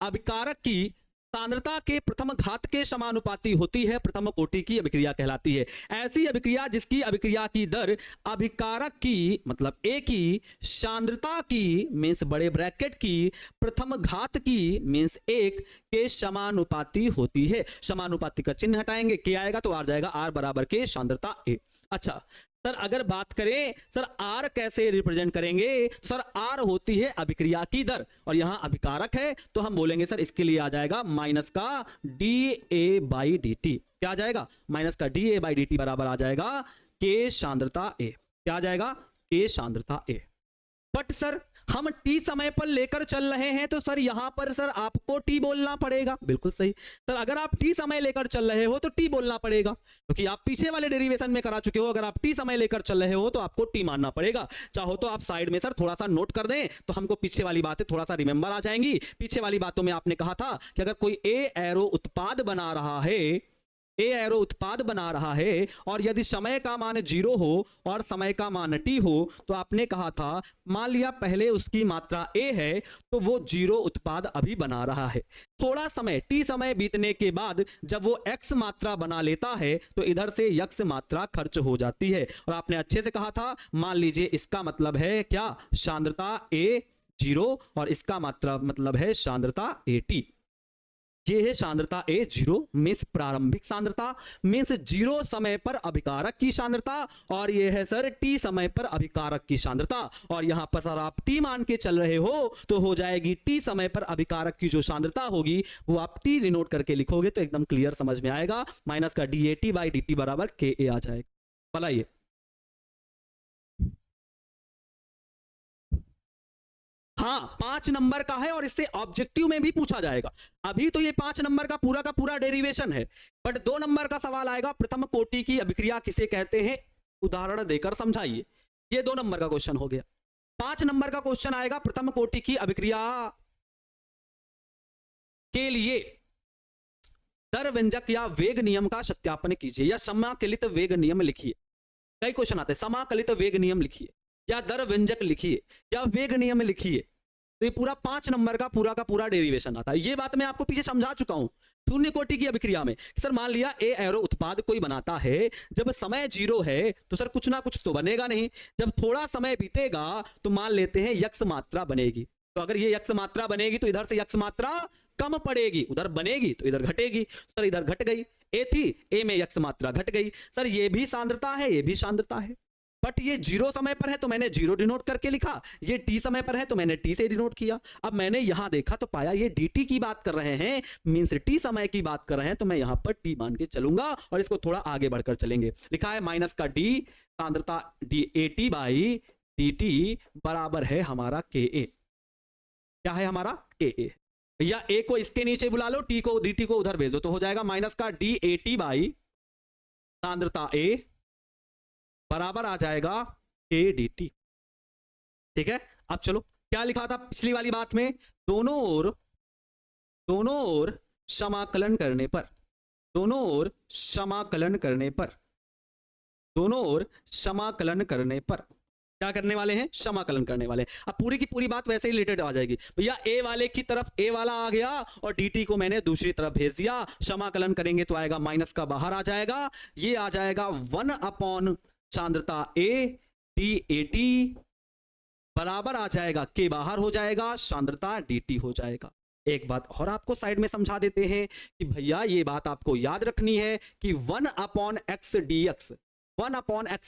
अभिकारक की सांद्रता के प्रथम घात के समानुपाती होती है, प्रथम कोटि की अभिक्रिया कहलाती है। ऐसी अभिक्रिया जिसकी अभिक्रिया की दर अभिकारक की मतलब ए की सांद्रता की मीन्स बड़े ब्रैकेट की प्रथम घात की मीन्स 1 के समानुपाती होती है। समानुपाती का चिन्ह हटाएंगे, के आएगा तो आर जाएगा, आर बराबर के सांद्रता ए। अच्छा सर अगर बात करें सर आर कैसे रिप्रेजेंट करेंगे, सर आर होती है अभिक्रिया की दर और यहां अभिकारक है तो हम बोलेंगे सर इसके लिए आ जाएगा माइनस का D A by D T. क्या आ जाएगा? माइनस का D A by D T बराबर आ जाएगा के सांद्रता ए। क्या आ जाएगा? के सांद्रता ए। बट सर हम टी समय पर लेकर चल रहे हैं तो सर यहां पर सर आपको टी बोलना पड़ेगा। बिल्कुल सही सर, अगर आप टी समय लेकर चल रहे हो तो टी बोलना पड़ेगा क्योंकि आप पीछे वाले डेरिवेशन में करा चुके हो। अगर आप टी समय लेकर चल रहे हो तो आपको टी मानना पड़ेगा। चाहो तो आप साइड में सर थोड़ा सा नोट कर दें तो हमको पीछे वाली बातें थोड़ा सा रिमेंबर आ जाएंगी। पीछे वाली बातों में आपने कहा था कि अगर कोई ए एरो उत्पाद बना रहा है और यदि समय का मान 0 हो और समय का मान t हो तो आपने कहा था मान लिया पहले उसकी मात्रा a है तो वो 0 उत्पाद अभी बना रहा है। थोड़ा समय t समय बीतने के बाद जब वो x मात्रा बना लेता है तो इधर से x मात्रा खर्च हो जाती है। और आपने अच्छे से कहा था मान लीजिए इसका मतलब है क्या, सांद्रता a 0 और इसका मात्रा मतलब है सांद्रता at। ये है सांद्रता ए 0 मीन्स प्रारंभिक सांद्रता मीन्स 0 समय पर अभिकारक की सांद्रता और ये है सर टी समय पर अभिकारक की सांद्रता। और यहां पर सर आप टी मान के चल रहे हो तो हो जाएगी टी समय पर अभिकारक की जो सांद्रता होगी वो आप टी डिनोट करके लिखोगे तो एकदम क्लियर समझ में आएगा। माइनस का D A T by D T बराबर के ए आ जाएगा। भला ये हाँ 5 नंबर का है और इससे ऑब्जेक्टिव में भी पूछा जाएगा। अभी तो ये 5 नंबर का पूरा डेरिवेशन है बट 2 नंबर का सवाल आएगा प्रथम कोटि की अभिक्रिया किसे कहते हैं, उदाहरण देकर समझाइए। ये 2 नंबर का क्वेश्चन हो गया। 5 नंबर का क्वेश्चन आएगा प्रथम कोटि की अभिक्रिया के लिए दर व्यंजक या वेग नियम का सत्यापन कीजिए या समाकलित वेग नियम लिखिए। कई क्वेश्चन आते हैं, समाकलित वेग नियम लिखिए या दर व्यंजक लिखिए या वेग नियम लिखिए। तो ये पूरा 5 नंबर का पूरा डेरिवेशन आता है। ये बात मैं आपको पीछे समझा चुका हूं शून्य कोटि की अभिक्रिया में। सर मान लिया ए एरो उत्पाद कोई बनाता है, जब समय 0 है तो सर कुछ ना कुछ तो बनेगा नहीं। जब थोड़ा समय बीतेगा तो मान लेते हैं यक्स मात्रा बनेगी। तो अगर ये यक्स मात्रा बनेगी तो इधर से यक्स मात्रा कम पड़ेगी, उधर बनेगी तो इधर घटेगी। सर इधर घट गई, ए थी, ए में यक्स मात्रा घट गई। सर ये भी सांद्रता है, ये भी सांद्रता है बट ये 0 समय पर है तो मैंने 0 डिनोट करके लिखा, ये t समय पर है तो मैंने t से डिनोट किया। अब मैंने यहां देखा तो पाया ये dt की बात कर रहे हैं मींस t समय की बात कर रहे हैं तो मैं यहां पर t मान के चलूंगा और इसको थोड़ा आगे बढ़कर चलेंगे। लिखा है माइनस का d सांद्रता dt बाई dt बराबर है हमारा ka। क्या है हमारा ka या a को इसके नीचे बुला लो, t को dt को उधर भेजो तो हो जाएगा माइनस का dat बाई सांद्रता a बराबर आ जाएगा के डी टी। ठीक है, अब चलो क्या लिखा था पिछली वाली बात में, दोनों ओर समाकलन करने पर क्या करने वाले हैं, समाकलन करने वाले हैं। अब पूरी की पूरी बात वैसे ही रिलेटेड आ जाएगी। भैया ए वाले की तरफ ए वाला आ गया और dt को मैंने दूसरी तरफ भेज दिया, समाकलन करेंगे तो आएगा माइनस का बाहर आ जाएगा, ये आ जाएगा 1 अपॉन सांद्रता a dt बराबर आ जाएगा के बाहर हो जाएगा, सांद्रता dt हो जाएगा। एक बात और आपको साइड में समझा देते हैं कि भैया ये बात आपको याद रखनी है कि 1 अपॉन एक्स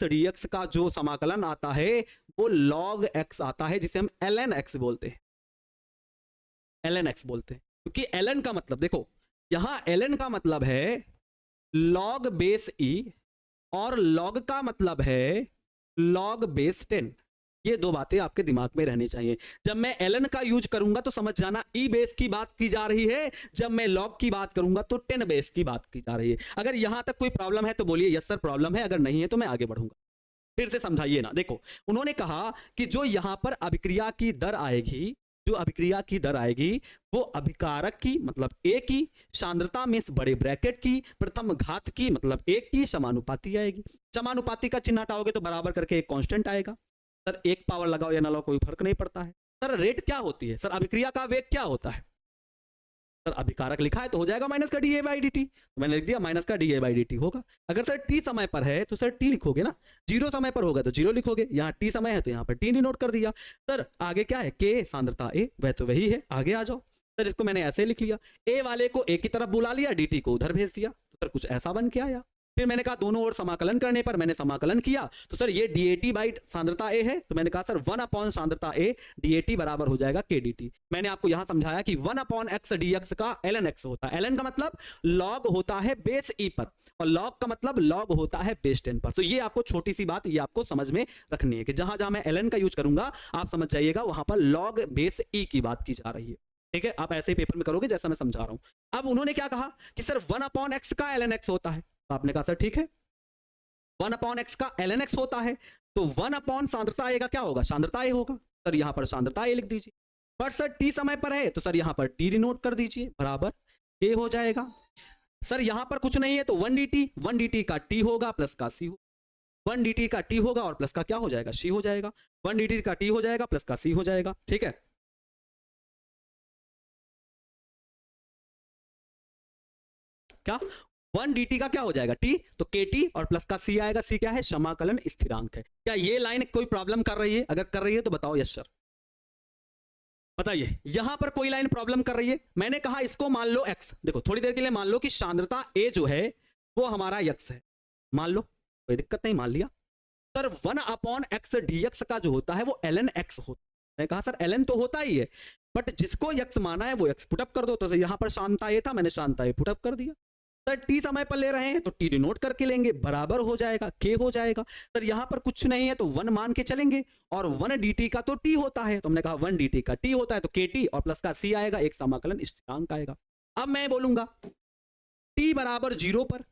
dx का जो समाकलन आता है वो log x आता है जिसे हम ln x बोलते हैं। क्योंकि ln का मतलब देखो यहां ln का मतलब है log बेस e और log का मतलब है log बेस 10। ये 2 बातें आपके दिमाग में रहनी चाहिए। जब मैं ln का यूज करूंगा तो समझ जाना e बेस की बात की जा रही है, जब मैं log की बात करूंगा तो 10 बेस की बात की जा रही है। अगर यहां तक कोई प्रॉब्लम है तो बोलिए यस सर प्रॉब्लम है, अगर नहीं है तो मैं आगे बढ़ूंगा। फिर से समझाइए ना। देखो उन्होंने कहा कि जो यहां पर अभिक्रिया की दर आएगी, जो अभिक्रिया की दर आएगी वो अभिकारक की मतलब ए की सांद्रता में इस बड़े ब्रैकेट की प्रथम घात की मतलब 1 की समानुपाती आएगी। समानुपाती का चिन्ह हटाओगे तो बराबर करके एक कांस्टेंट आएगा। सर एक पावर लगाओ या ना लगाओ कोई फर्क नहीं पड़ता है। सर रेट क्या होती है? सर अभिक्रिया का वेग क्या होता है? सर अभिकारक लिखा है तो हो जाएगा माइनस का डीए बाई डी टी, तो मैंने लिख दिया माइनस का डीए बाई डी टी होगा। अगर सर टी समय पर है तो सर टी लिखोगे ना, जीरो समय पर होगा तो जीरो लिखोगे, यहाँ टी समय है तो यहाँ पर टी नोट कर दिया। सर आगे क्या है? के सांद्रता ए, वह तो वही है, आगे आ जाओ। सर इसको मैंने ऐसे लिख लिया, ए वाले को ए की तरफ बुला लिया, डी टी को उधर भेज दिया, तो सर कुछ ऐसा बन के आया। फिर मैंने कहा दोनों ओर समाकलन करने पर मैंने समाकलन किया तो सर ये डी बाई सांद्रता ए है, तो मैंने कहा सर 1 अपॉन सांद्रता ए डी बराबर हो जाएगा के डी टी। मैंने आपको यहां समझाया कि 1 अपॉन एक्स डी एक्स का ln एक्स होता है। ln का मतलब लॉग होता है बेस ई पर और लॉग का मतलब लॉग होता है बेस 10 पर। तो ये आपको छोटी सी बात ये आपको समझ में रखनी है कि जहां जहां मैं ln का यूज करूंगा आप समझ जाइएगा वहां पर लॉग बेस ई की बात की जा रही है। ठीक है, आप ऐसे ही पेपर में करोगे जैसा मैं समझा रहा हूं। अब उन्होंने क्या कहा कि सर 1 अपॉन एक्स का ln एक्स होता है, तो आपने कहा सर ठीक है 1 अपॉन एक्स का ln एक्स होता है, तो 1 अपॉन सांद्रता ए का क्या होगा? सांद्रता ए होगा। सर यहां पर सांद्रता ए लिख दीजिए। पर सर टी समय पर है तो सर यहां पर टी डिनोट कर दीजिए, बराबर ए हो जाएगा। सर यहां पर कुछ नहीं है तो 1 dt का टी होगा प्लस का सी होगा, 1 dt का टी होगा और प्लस का क्या हो जाएगा? सी हो जाएगा। 1 dt का टी हो जाएगा प्लस का सी हो जाएगा। ठीक है, क्या 1 dt का क्या हो जाएगा? टी, तो के टी और प्लस का सी आएगा। सी क्या है? समाकलन स्थिरांक है। क्या ये लाइन कोई प्रॉब्लम कर रही है? अगर कर रही है तो बताओ यस सर, बताइए। यहां पर कोई लाइन प्रॉब्लम कर रही है? मैंने कहा इसको मान लो एक्स, देखो थोड़ी देर के लिए मान लो कि सांद्रता ए जो है वो हमारा एक्स है, मान लो, कोई दिक्कत नहीं, मान लिया। Sir 1 upon x D x का जो होता है वो ln एक्स होता है। मैंने कहा सर ln तो होता ही है बट जिसको एक्स माना है वो एक्स पुटअप कर दो, तो यहां पर सांद्रता ए था, मैंने सांद्रता ए पुटअप कर दिया। सर टी समय पर ले रहे हैं तो टी डिनोट करके लेंगे, बराबर हो जाएगा के हो जाएगा। सर यहां पर कुछ नहीं है तो 1 मान के चलेंगे और 1 dt का तो टी होता है, तो हमने कहा 1 dt का टी होता है तो के टी और प्लस का सी आएगा, एक समाकलन स्थिरांक आएगा। अब मैं बोलूंगा टी बराबर 0 पर,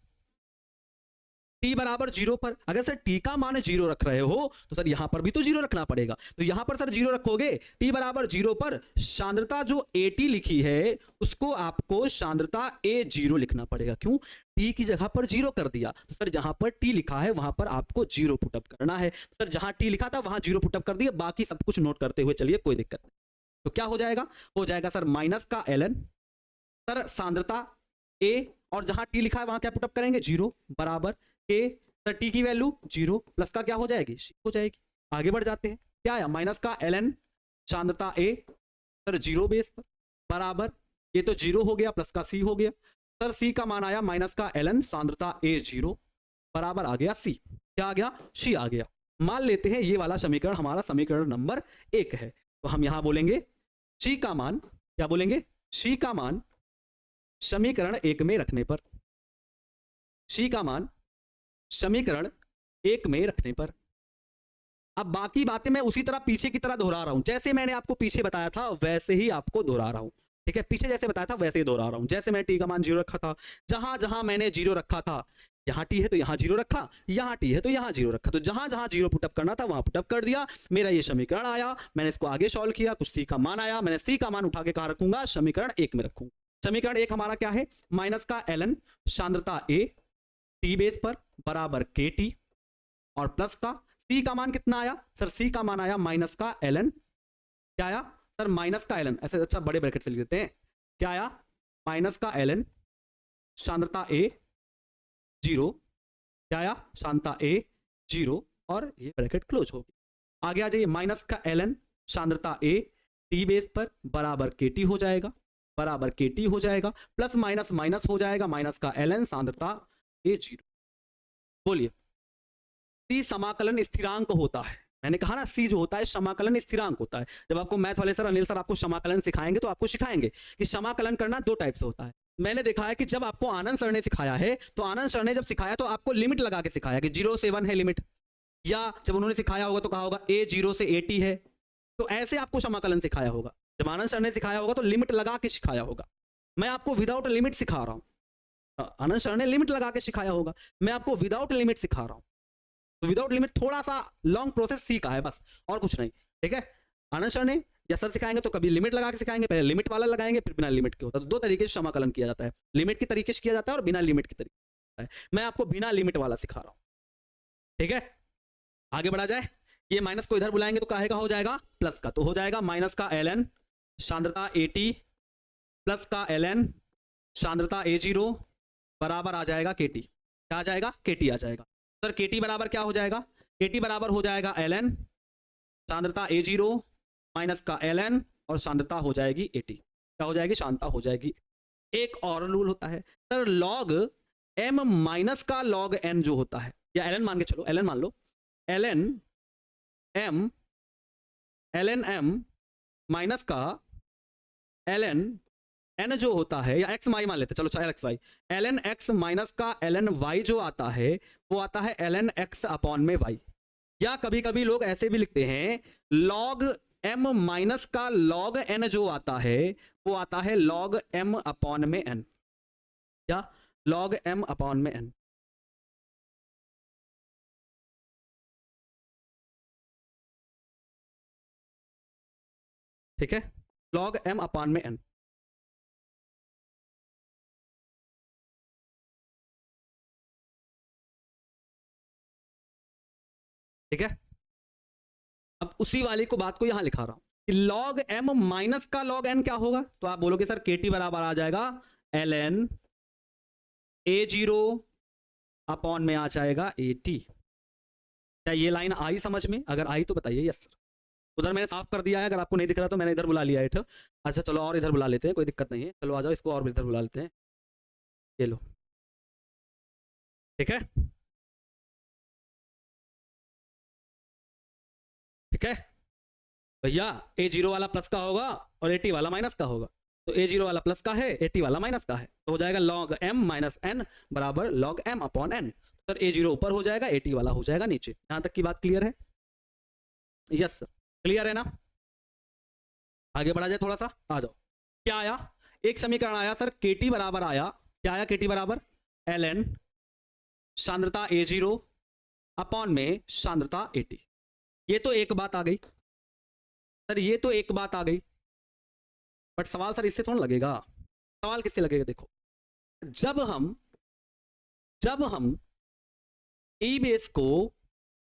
टी बराबर 0 पर अगर सर टी का मान 0 रख रहे हो तो सर यहां पर भी तो 0 रखना पड़ेगा, तो यहां पर सर 0 रखोगे। टी बराबर 0 पर सांद्रता जो एटी लिखी है उसको आपको सांद्रता ए 0 लिखना पड़ेगा। क्यों? टी की जगह पर 0 कर दिया, तो सर जहां पर टी लिखा है वहां पर आपको 0 पुटअप करना है। सर जहां टी लिखा था वहां 0 पुटअप कर दिया, बाकी सब कुछ नोट करते हुए चलिए, कोई दिक्कत नहीं। तो क्या हो जाएगा? हो जाएगा सर माइनस का ln सर सांद्रता ए और जहां टी लिखा है वहां क्या पुटअप करेंगे? 0 बराबर के, सर टी की वैल्यू 0 प्लस का क्या हो जाएगी? सी हो जाएगी। आगे बढ़ जाते हैं, क्या आया? माइनस का ln सांद्रता ए सर 0 बेस पर बराबर, ये तो 0 हो गया प्लस का सी हो गया। सर सी का मान आया माइनस का ln सांद्रता ए 0 बराबर आ गया सी, क्या आ गया? सी आ गया। मान लेते हैं ये वाला समीकरण हमारा समीकरण नंबर 1 है, तो हम यहां बोलेंगे सी का मान, क्या बोलेंगे? सी का मान समीकरण 1 में रखने पर, सी का मान समीकरण 1 में रखने पर। अब बाकी बातें मैं उसी तरह पीछे की तरह दोहरा रहा हूं, जैसे मैंने आपको पीछे बताया था वैसे ही आपको दोहरा रहा हूं। ठीक है, पीछे जैसे बताया था वैसे ही दोहरा रहा हूं। जैसे मैंने टी का मान 0 रखा था, जहां जहां मैंने 0 रखा था, यहां टी है तो यहां 0 रखा, यहां टी है तो यहां 0 रखा, तो जहां जहां 0 पुटअप करना था वहां पुटअप कर दिया। मेरा ये समीकरण आया, मैंने इसको आगे सॉल्व किया, कुछ सी का मान आया, मैंने सी का मान उठा के कहां रखूंगा? समीकरण 1 में रखूंगा। समीकरण 1 हमारा क्या है? माइनस का ln सांद्रता ए टी बेस पर बराबर के टी और प्लस का सी का मान कितना आया? सर सी का मान आया माइनस का ln, क्या आया सर? माइनस का ln, ऐसे अच्छा बड़े ब्रैकेट से लिख देते हैं, क्या आया? माइनस का ln सांद्रता ए 0, क्या आया? सांद्रता ए 0 और ये ब्रैकेट क्लोज हो गया। आगे आ जाइए, माइनस का ln सांद्रता ए टी बेस पर बराबर के टी हो जाएगा, बराबर के टी हो जाएगा, प्लस माइनस माइनस हो जाएगा, माइनस का ln सांद्रता ए 0। बोलिए, सी समाकलन स्थिरांक होता है। मैंने कहा ना सी जो होता है समाकलन स्थिरांक होता है। जब आपको मैथ वाले सर अनिल सर आपको समाकलन सिखाएंगे तो आपको सिखाएंगे कि समाकलन करना 2 टाइप से होता है। मैंने देखा है कि जब आपको आनंद सर ने सिखाया है तो आनंद सर ने जब सिखाया तो आपको लिमिट लगा के सिखाया कि 0 से 1 है लिमिट, या जब उन्होंने सिखाया होगा तो कहा होगा ए 0 से 80 है, तो ऐसे आपको समाकलन सिखाया होगा। जब आनंद सर ने सिखाया होगा तो लिमिट लगा के सिखाया होगा। मैं आपको विदाउट लिमिट सिखा रहा हूँ, आनंद सर ने लिमिट लगा के सिखाया होगा, मैं आपको विदाउट लिमिट सिखा रहा हूं। तो विदाउट लिमिट थोड़ा सा लॉन्ग प्रोसेस सी का है बस, और कुछ नहीं। ठीक है, आनंद सर ने या सर सिखाएंगे तो कभी लिमिट लगा के सिखाएंगे, पहले लिमिट वाला लगाएंगे फिर बिना लिमिट के होता है। तो दो तरीके से समाकलन किया जाता है, लिमिट के तरीके से किया जाता है और बिना लिमिट के तरीके है। मैं आपको बिना लिमिट वाला सिखा रहा हूं, ठीक है। आगे बढ़ा जाए, ये माइनस को इधर बुलाएंगे तो काहे का हो जाएगा, प्लस का, तो हो जाएगा माइनस का ln सांद्रता AT प्लस का ln सांद्रता A0 बराबर आ जाएगा KT। क्या आ जाएगा, KT आ जाएगा। सर KT बराबर क्या हो जाएगा, KT बराबर हो जाएगा ln सांद्रता A0 माइनस का ln और सांद्रता हो जाएगी AT। क्या हो जाएगी, सांद्रता हो जाएगी। एक और रूल होता है सर, log m माइनस का log n जो होता है, या ln मान के चलो, ln मान लो, ln m माइनस का ln n जो होता है, या x y मान लेते चलो, चाहे x y, ln x minus का ln y जो आता है वो आता है ln x अपॉन में y। या कभी कभी लोग ऐसे भी लिखते हैं log m माइनस का log n जो आता है वो आता है log m अपॉन में n, या log m अपॉन में n। ठीक है, log m अपॉन में n। ठीक है, अब उसी वाली को बात को यहां लिखा रहा हूं कि log m माइनस का log n क्या होगा, तो आप बोलोगे सर KT बराबर आ जाएगा ln A0 अपॉन में आ जाएगा AT। क्या ये लाइन आई समझ में, अगर आई तो बताइए यस सर। उधर मैंने साफ कर दिया है, अगर आपको नहीं दिख रहा तो मैंने इधर बुला लिया है। अच्छा चलो और इधर बुला लेते हैं, कोई दिक्कत नहीं है, चलो आ जाओ, इसको और इधर बुला लेते हैं, ये लो। ठीक है, ठीक है भैया, A0 वाला प्लस का होगा और AT वाला माइनस का होगा, तो A0 वाला प्लस का है, AT वाला माइनस का है, तो हो जाएगा log m माइनस n बराबर log m upon n। Sir A0 ऊपर हो जाएगा, AT वाला हो जाएगा नीचे। यहां तक की बात क्लियर है, यस सर क्लियर है ना। आगे बढ़ा जाए थोड़ा सा, आ जाओ। क्या आया, एक समीकरण आया सर, KT बराबर आया, क्या आया, KT बराबर ln सांद्रता A0 अपॉन में सांद्रता AT। ये तो एक बात आ गई सर, ये तो एक बात आ गई, बट सवाल सर इससे थोड़ा लगेगा। सवाल किससे लगेगा, देखो जब हम ई बेस को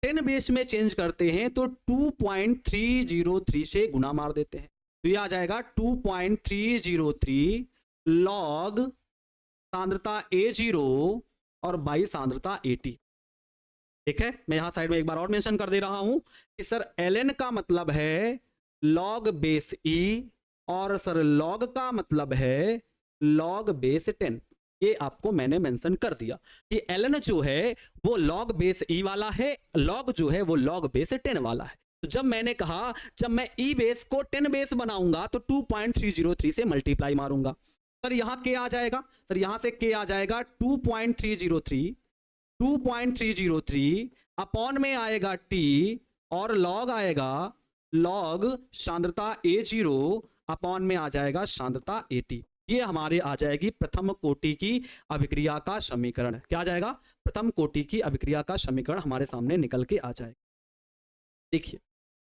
10 बेस में चेंज करते हैं तो 2.303 से गुना मार देते हैं, तो ये आ जाएगा 2.303 log सांद्रता A0 और बाई सांद्रता AT। ठीक है, मैं यहां साइड में एक बार और मेंशन कर दे रहा हूं कि सर ln का मतलब है log बेस E और सर log का मतलब है log बेस 10। ये आपको मैंने मेंशन कर दिया कि ln जो है वो log बेस E वाला है, log जो है वो log बेस 10 वाला है। तो जब मैंने कहा जब मैं E बेस को 10 बेस बनाऊंगा तो 2.303 से मल्टीप्लाई मारूंगा, सर यहां k आ जाएगा, सर यहां से k आ जाएगा 2.303 अपॉन में आएगा t और log आएगा log सांद्रता A0 अपॉन में आ जाएगा सांद्रता AT। ये हमारे आ जाएगी प्रथम कोटि की अभिक्रिया का समीकरण। क्या आ जाएगा, प्रथम कोटि की अभिक्रिया का समीकरण हमारे सामने निकल के आ जाएगा। देखिए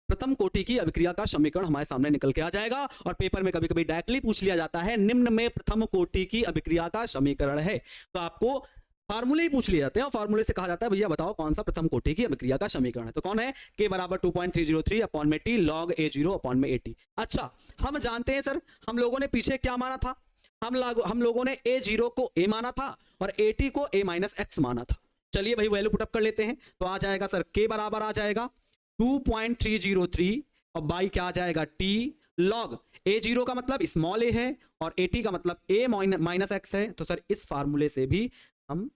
प्रथम कोटि की अभिक्रिया का समीकरण हमारे सामने निकल के आ जाएगा, और पेपर में कभी कभी डायरेक्टली पूछ लिया जाता है निम्न में प्रथम कोटि की अभिक्रिया का समीकरण है, तो आपको फार्मूले ही पूछ लिए जाते हैं और फार्मूले से कहा जाता है भैया बताओ कौन सा प्रथम कोटि की अभिक्रिया का समीकरण है। तो कौन है, k बराबर 2.303 अपॉन में t log A0 अपॉन में AT। अच्छा हम जानते हैं सर, हम लोगों ने पीछे क्या माना था, हम लोगों ने A0 को a माना था और AT को a माइनस x माना था। चलिए भाई वैल्यू पुटअप कर लेते हैं, तो आ जाएगा सर k बराबर आ जाएगा 2.303 और बाई क्या आ जाएगा t log A0 का मतलब स्मॉल a है और AT का मतलब a माइनस x है। तो सर इस फार्मूले से भी हम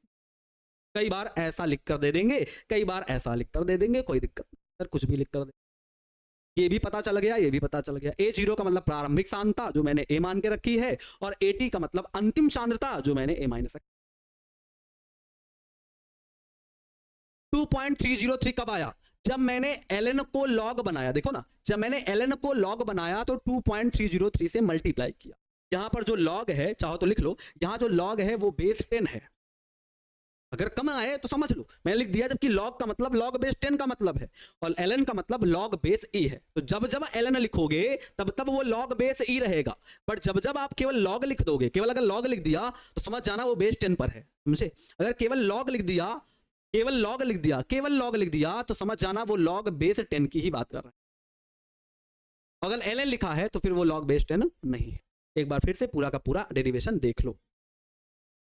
कई बार ऐसा लिख कर दे देंगे, कई बार ऐसा लिख कर दे देंगे, कोई दिक्कत नहीं सर, कुछ भी लिख कर दे। ये भी पता चल गया, ये भी पता चल गया। A0 का मतलब प्रारंभिक सांद्रता जो मैंने a मान के रखी है, और AT का मतलब अंतिम सांद्रता जो मैंने a माइनस। 2.303 कब आया, जब मैंने ln को log बनाया। देखो ना, जब मैंने ln को log बनाया तो 2.303 से मल्टीप्लाई किया। यहां पर जो log है, चाहो तो लिख लो, यहां जो log है वो बेस 10 है। अगर कम आए तो समझ लो मैंने लिख दिया, जबकि log का मतलब log बेस 10 का मतलब है और ln का मतलब log बेस e है। तो जब जब ln लिखोगे तब तब वो log बेस e रहेगा, बट जब जब आप केवल log लिख दोगे, केवल अगर log लिख दिया तो समझ जाना वो बेस 10 पर है, समझे। अगर केवल log लिख दिया, केवल log लिख दिया, केवल log लिख दिया तो समझ जाना वो log बेस 10 की ही बात कर रहा है। अगर ln लिखा है तो फिर वो log बेस 10 नहीं है। एक बार फिर से पूरा का पूरा डेरिवेशन देख लो,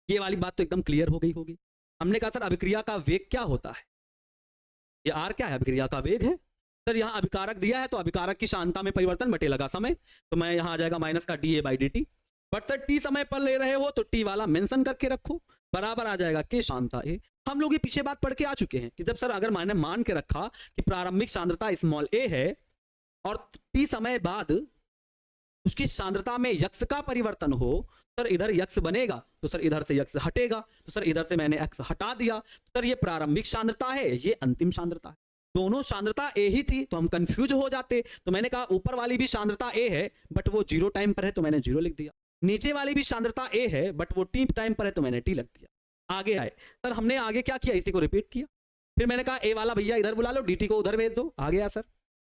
ये वाली बात तो एकदम क्लियर हो गई होगी। हमने कहा सर अभिक्रिया का वेग क्या होता है, ये आर क्या है, अभिक्रिया का वेग है। सर यहाँ अभिकारक दिया है तो अभिकारक की शांता में परिवर्तन बटे लगा समय, तो मैं यहाँ आ जाएगा माइनस का D A by D T. But sir T समय पर ले रहे हो तो टी वाला मेंशन करके रखो, बराबर आ जाएगा के शांता ए। हम लोग ये पीछे बात पढ़ के आ चुके हैं कि जब सर अगर मैंने मान के रखा कि प्रारंभिक सांद्रता स्मॉल ए है और टी समय बाद उसकी सांद्रता में यक्स का परिवर्तन हो, सर इधर यक्स बनेगा तो सर इधर से यक्स हटेगा, तो सर इधर से मैंने एक्स हटा दिया, सर ये प्रारंभिक सांद्रता है, ये अंतिम सांद्रता है। दोनों सांद्रता ए ही थी तो हम कंफ्यूज हो जाते, तो मैंने कहा ऊपर वाली भी सांद्रता ए है बट वो 0 टाइम पर है तो मैंने 0 लिख दिया, नीचे वाली भी सांद्रता ए है बट वो टी टाइम पर है तो मैंने टी लग दिया। आगे आए सर, हमने आगे क्या किया, इसी को रिपीट किया। फिर मैंने कहा ए वाला भैया इधर बुला लो, डी टी को उधर भेज दो। आ गया सर,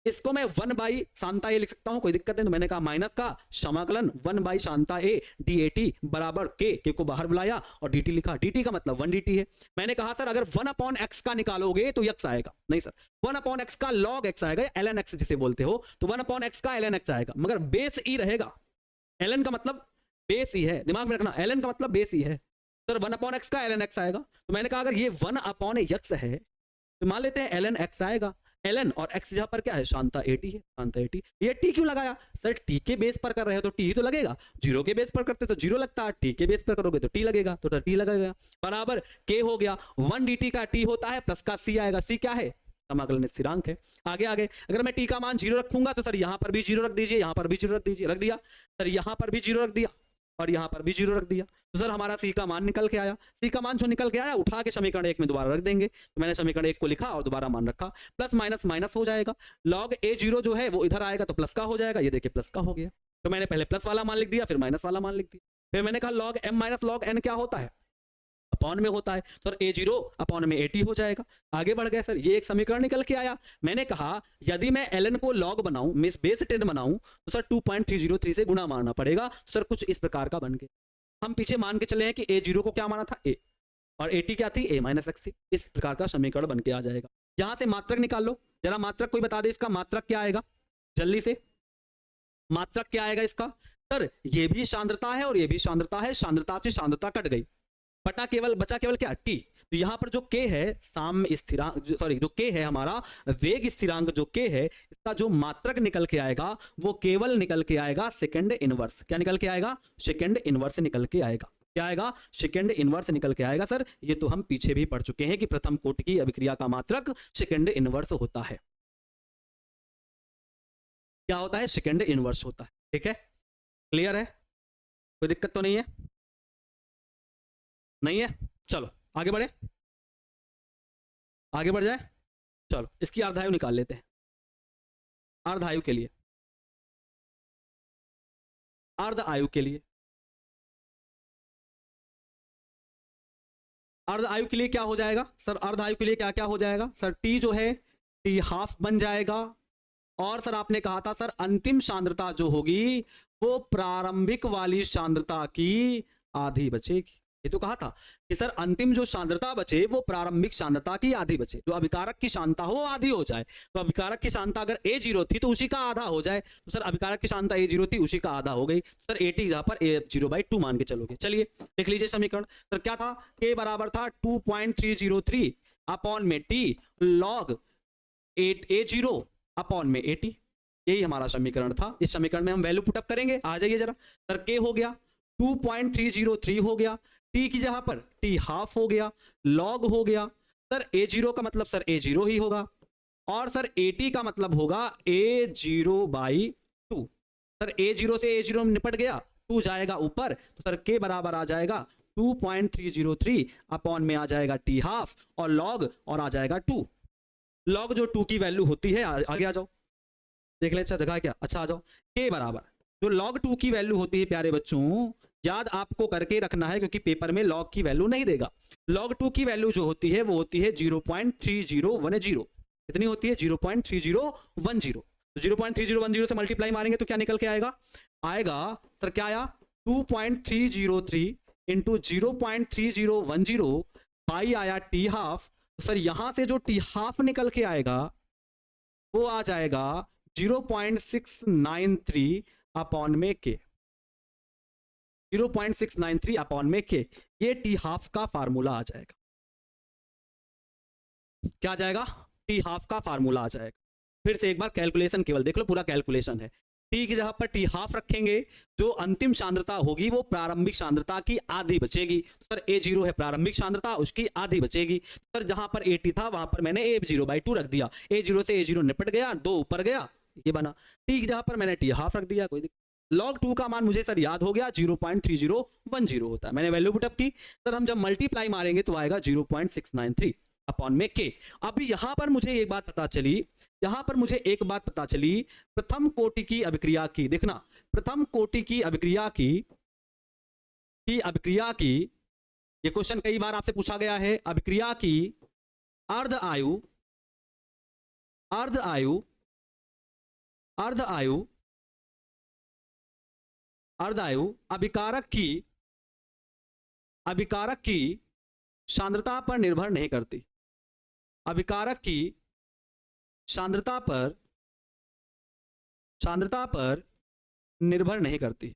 इसको मैं 1 बाई शांता ए लिख सकता हूं, कोई दिक्कत है। तो मैंने कहा माइनस का समाकलन 1 by Shanta A D A T बराबर के को बाहर बुलाया और डी टी लिखा, डी टी का मतलब 1 डी टी है। मैंने कहा सर अगर 1 अपॉन एक्स का निकालोगे तो यक्स आएगा, नहीं सर 1 अपॉन एक्स का लॉग एक्स आएगा, एल एन एक्स जिसे बोलते हो, तो 1 अपॉन एक्स का एल एन एक्स आएगा, मगर बेस ई रहेगा। एल एन का मतलब बेस ई है, दिमाग में रखना, एल एन का मतलब बेस ई है। सर 1 अपॉन एक्स का एल एन एक्स आएगा, तो मैंने कहा अगर ये 1 अपॉन एक्स है तो मान लेते हैं एल एन एक्स आएगा। एल और एक्स जहां पर क्या है, शांता ए टी है, शांता ए टी। ये टी क्यों लगाया, सर टी के बेस पर कर रहे हो तो टी ही तो लगेगा, 0 के बेस पर करते तो 0 लगता है, टी के बेस पर करोगे तो टी लगेगा, तो टी लगेगा बराबर के हो गया। 1 डी टी का टी होता है प्लस का सी आएगा, सी क्या है, समाकलन स्थिरांक है। आगे आगे अगर मैं टी का मान 0 रखूंगा तो सर यहां पर भी 0 रख दीजिए, यहां पर भी 0 रख दीजिए, रख दिया सर, यहां पर भी 0 रख दिया और यहां पर भी 0 रख दिया, तो सर हमारा सी का मान निकल के आया। सी का मान जो निकल के आया उठा के समीकरण 1 में दोबारा रख देंगे, तो मैंने समीकरण 1 को लिखा और दोबारा मान रखा, प्लस माइनस माइनस हो जाएगा, लॉग ए 0 जो है वो इधर आएगा तो प्लस का हो जाएगा, ये देखिए प्लस का हो गया। तो मैंने पहले प्लस वाला मान लिख दिया, फिर माइनस वाला मान लिख दिया। फिर मैंने कहा log m minus log n क्या होता है, अपॉन में होता है, सर ए 0 अपॉन में ए टी हो जाएगा। आगे बढ़ गए सर, ये एक समीकरण निकल के आया। मैंने कहा यदि मैं ln को log बनाऊं, मिस बेस 10 बनाऊं तो सर 2.303 से गुणा मारना पड़ेगा। सर कुछ इस प्रकार का बन गया। हम पीछे मान के चले हैं कि ए 0 को क्या माना था, ए, और ए टी क्या थी, ए माइनस एक्स थी। इस प्रकार का समीकरण बन के आ जाएगा। यहां से मात्रक निकाल लो, जरा मात्रक कोई बता दे, इसका मात्रक क्या आएगा, जल्दी से मात्रक क्या आएगा इसका। सर ये भी सांद्रता है और ये भी सांद्रता है, सांद्रता से सांद्रता कट गई, बटा केवल बचा केवल क्या, टी। तो यहां पर जो के है साम्य स्थिरांक, सॉरी जो के है हमारा वेग स्थिरांक, जो के है इसका जो मात्रक निकल के आएगा वो केवल निकल के आएगा सेकंड इनवर्स। क्या निकल के आएगा, सेकंड इनवर्स निकल के आएगा। क्या आएगा, सेकंड इनवर्स निकल के आएगा। सर ये तो हम पीछे भी पढ़ चुके हैं कि प्रथम कोटि की अभिक्रिया का मात्रक सेकंड इनवर्स होता है। क्या होता है, सेकंड इनवर्स होता है। ठीक है, क्लियर है, कोई दिक्कत तो नहीं है, नहीं है। चलो आगे बढ़े, आगे बढ़ जाए। चलो इसकी अर्धायु निकाल लेते हैं। अर्धायु के लिए, अर्ध आयु के लिए, अर्ध आयु के लिए क्या हो जाएगा सर, अर्ध आयु के लिए क्या क्या हो जाएगा सर, टी जो है टी हाफ बन जाएगा। और सर आपने कहा था सर अंतिम सांद्रता जो होगी वो प्रारंभिक वाली सांद्रता की आधी बचेगी। ये तो कहा था कि सर अंतिम जो सांद्रता बचे वो प्रारंभिक सांद्रता की आधी बचे, जो अभिकारक की सांद्रता हो आधी हो जाए। तो अभिकारक की सांद्रता अगर ए 0 थी तो उसी का आधा हो जाए, तो सर अभिकारक की सांद्रता ए 0 थी उसी का आधा हो गई। सर ए टी जहां पर ए 0/2 मान के चलोगे। चलिए देख लीजिए समीकरण। सर क्या था, के बराबर था 2.303 अपॉन में टी लॉग ए 0 अपॉन में ए टी। यही हमारा समीकरण था। इस समीकरण में हम वैल्यू पुटअप करेंगे। आ जाइए जरा। सर के हो गया 2.303 हो गया, टी की जगह पर टी हाफ हो गया, लॉग हो गया। सर ए 0 का मतलब सर ए 0 ही होगा, और सर ए टी का मतलब होगा ए 0/2। सर ए 0 से ए 0 निपट गया, 2 जाएगा ऊपर, तो सर के बराबर आ जाएगा 2.303 अपॉन में आ जाएगा टी हाफ और लॉग और आ जाएगा 2। लॉग जो 2 की वैल्यू होती है, आगे आ जाओ देख ले। अच्छा जगह क्या, अच्छा आ जाओ। के बराबर जो लॉग 2 की वैल्यू होती है प्यारे बच्चों, याद आपको करके रखना है क्योंकि पेपर में लॉग की वैल्यू नहीं देगा। log 2 की वैल्यू जो होती है वो होती है 0.3010। कितनी होती है? 0.3010। तो 0.3010 से मल्टीप्लाई मारेंगे तो क्या निकल के आएगा? आएगा सर क्या आया? 2.303 इंटू 0.3010 बाई आया टी हाफ। तो सर यहां से जो टी हाफ निकल के आएगा वो आ जाएगा 0.693 अपॉन में के। 0.693 अपॉन में के, ये टी हाफ का फार्मूला आ जाएगा। क्या आ जाएगा? टी हाफ का फार्मूला आ जाएगा। फिर से एक बार कैलकुलेशन केवल देख लो, पूरा कैलकुलेशन है। टी की जगह पर टी हाफ रखेंगे, जो अंतिम सांद्रता होगी वो प्रारंभिक सांद्रता की आधी बचेगी। सर A0 है प्रारंभिक सांद्रता, उसकी आधी बचेगी। सर जहां पर AT था वहां पर मैंने A0/2 रख दिया। A0 से A0 निपट गया, 2 ऊपर गया, ये बना। टी की जगह पर मैंने टी हाफ रख दिया, कोई दिक्कत। log 2 का मान मुझे सर याद हो गया 0.3010 होता है, मैंने वैल्यू पुटअप की। सर हम जब मल्टीप्लाई मारेंगे तो आएगा 0.693 अपॉन में के। अभी यहां पर मुझे एक बात पता चली, प्रथम कोटि की अभिक्रिया की, देखना प्रथम कोटि की अभिक्रिया की ये क्वेश्चन कई बार आपसे पूछा गया है। अभिक्रिया की अर्ध आयु अभिकारक की सांद्रता पर निर्भर नहीं करती। अभिकारक की सांद्रता पर निर्भर नहीं करती।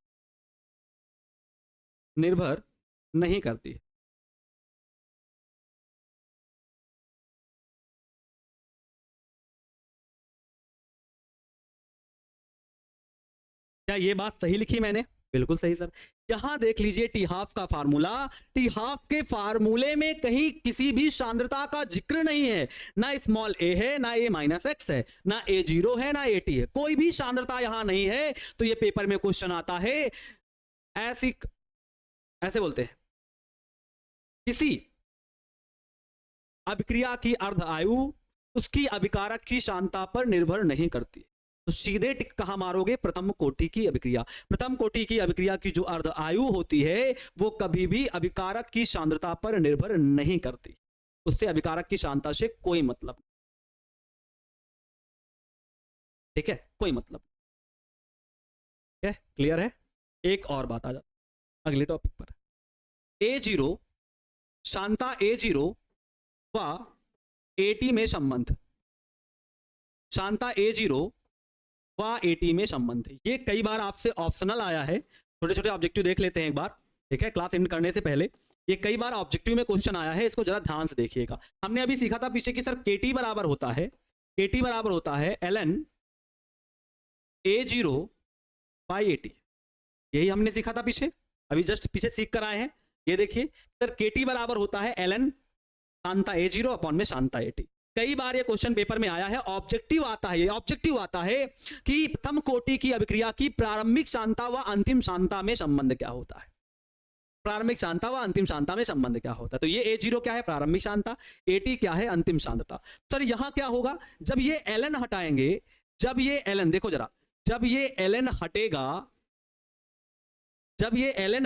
क्या ये बात सही लिखी मैंने? बिल्कुल सही सर। यहां देख लीजिए टी हाफ का फार्मूला, टी हाफ के फार्मूले में कहीं किसी भी सांद्रता का जिक्र नहीं है, ना स्मॉल a है, ना A-x है, ना A0 है, ना AT है, कोई भी सांद्रता यहां नहीं है। तो ये पेपर में क्वेश्चन आता है ऐसे बोलते हैं, किसी अभिक्रिया की अर्ध आयु उसकी अभिकारक की सांद्रता पर निर्भर नहीं करती। तो सीधे टिक कहां मारोगे? प्रथम कोटि की अभिक्रिया। प्रथम कोटि की अभिक्रिया की जो अर्ध आयु होती है वो कभी भी अभिकारक की सांद्रता पर निर्भर नहीं करती, उससे अभिकारक की सांद्रता से कोई मतलब, ठीक है, कोई मतलब। ठीक है, क्लियर है? एक और बात आ जाती अगले टॉपिक पर। A0 सांद्रता A0 व AT में संबंध, सांद्रता A0 व AT में संबंध, ये कई बार आपसे ऑप्शनल आया है। छोटे छोटे ऑब्जेक्टिव देख लेते हैं एक बार, ठीक है, क्लास एंड करने से पहले। ये कई बार ऑब्जेक्टिव में क्वेश्चन आया है, इसको जरा ध्यान से देखिएगा। हमने अभी सीखा था पीछे कि सर KT बराबर होता है ln A0/AT, यही हमने सीखा था पीछे, अभी जस्ट पीछे सीख कर आए हैं। ये देखिए सर KT बराबर होता है ln सांद्रता A0 अपॉन में सांद्रता AT। कई बार ये क्वेश्चन पेपर में आया है, ऑब्जेक्टिव आता है कि प्रथम कोटि की अभिक्रिया की प्रारंभिक सांद्रता व अंतिम सांद्रता में संबंध क्या होता है। प्रारंभिक सांद्रता व अंतिम सांद्रता में संबंध क्या होता है? तो ये A0 क्या है? प्रारंभिक सांद्रता। AT क्या है? अंतिम सांद्रता। सर यहां क्या होगा? जब ये ln हटाएंगे, जब ये ln देखो जरा, जब ये ln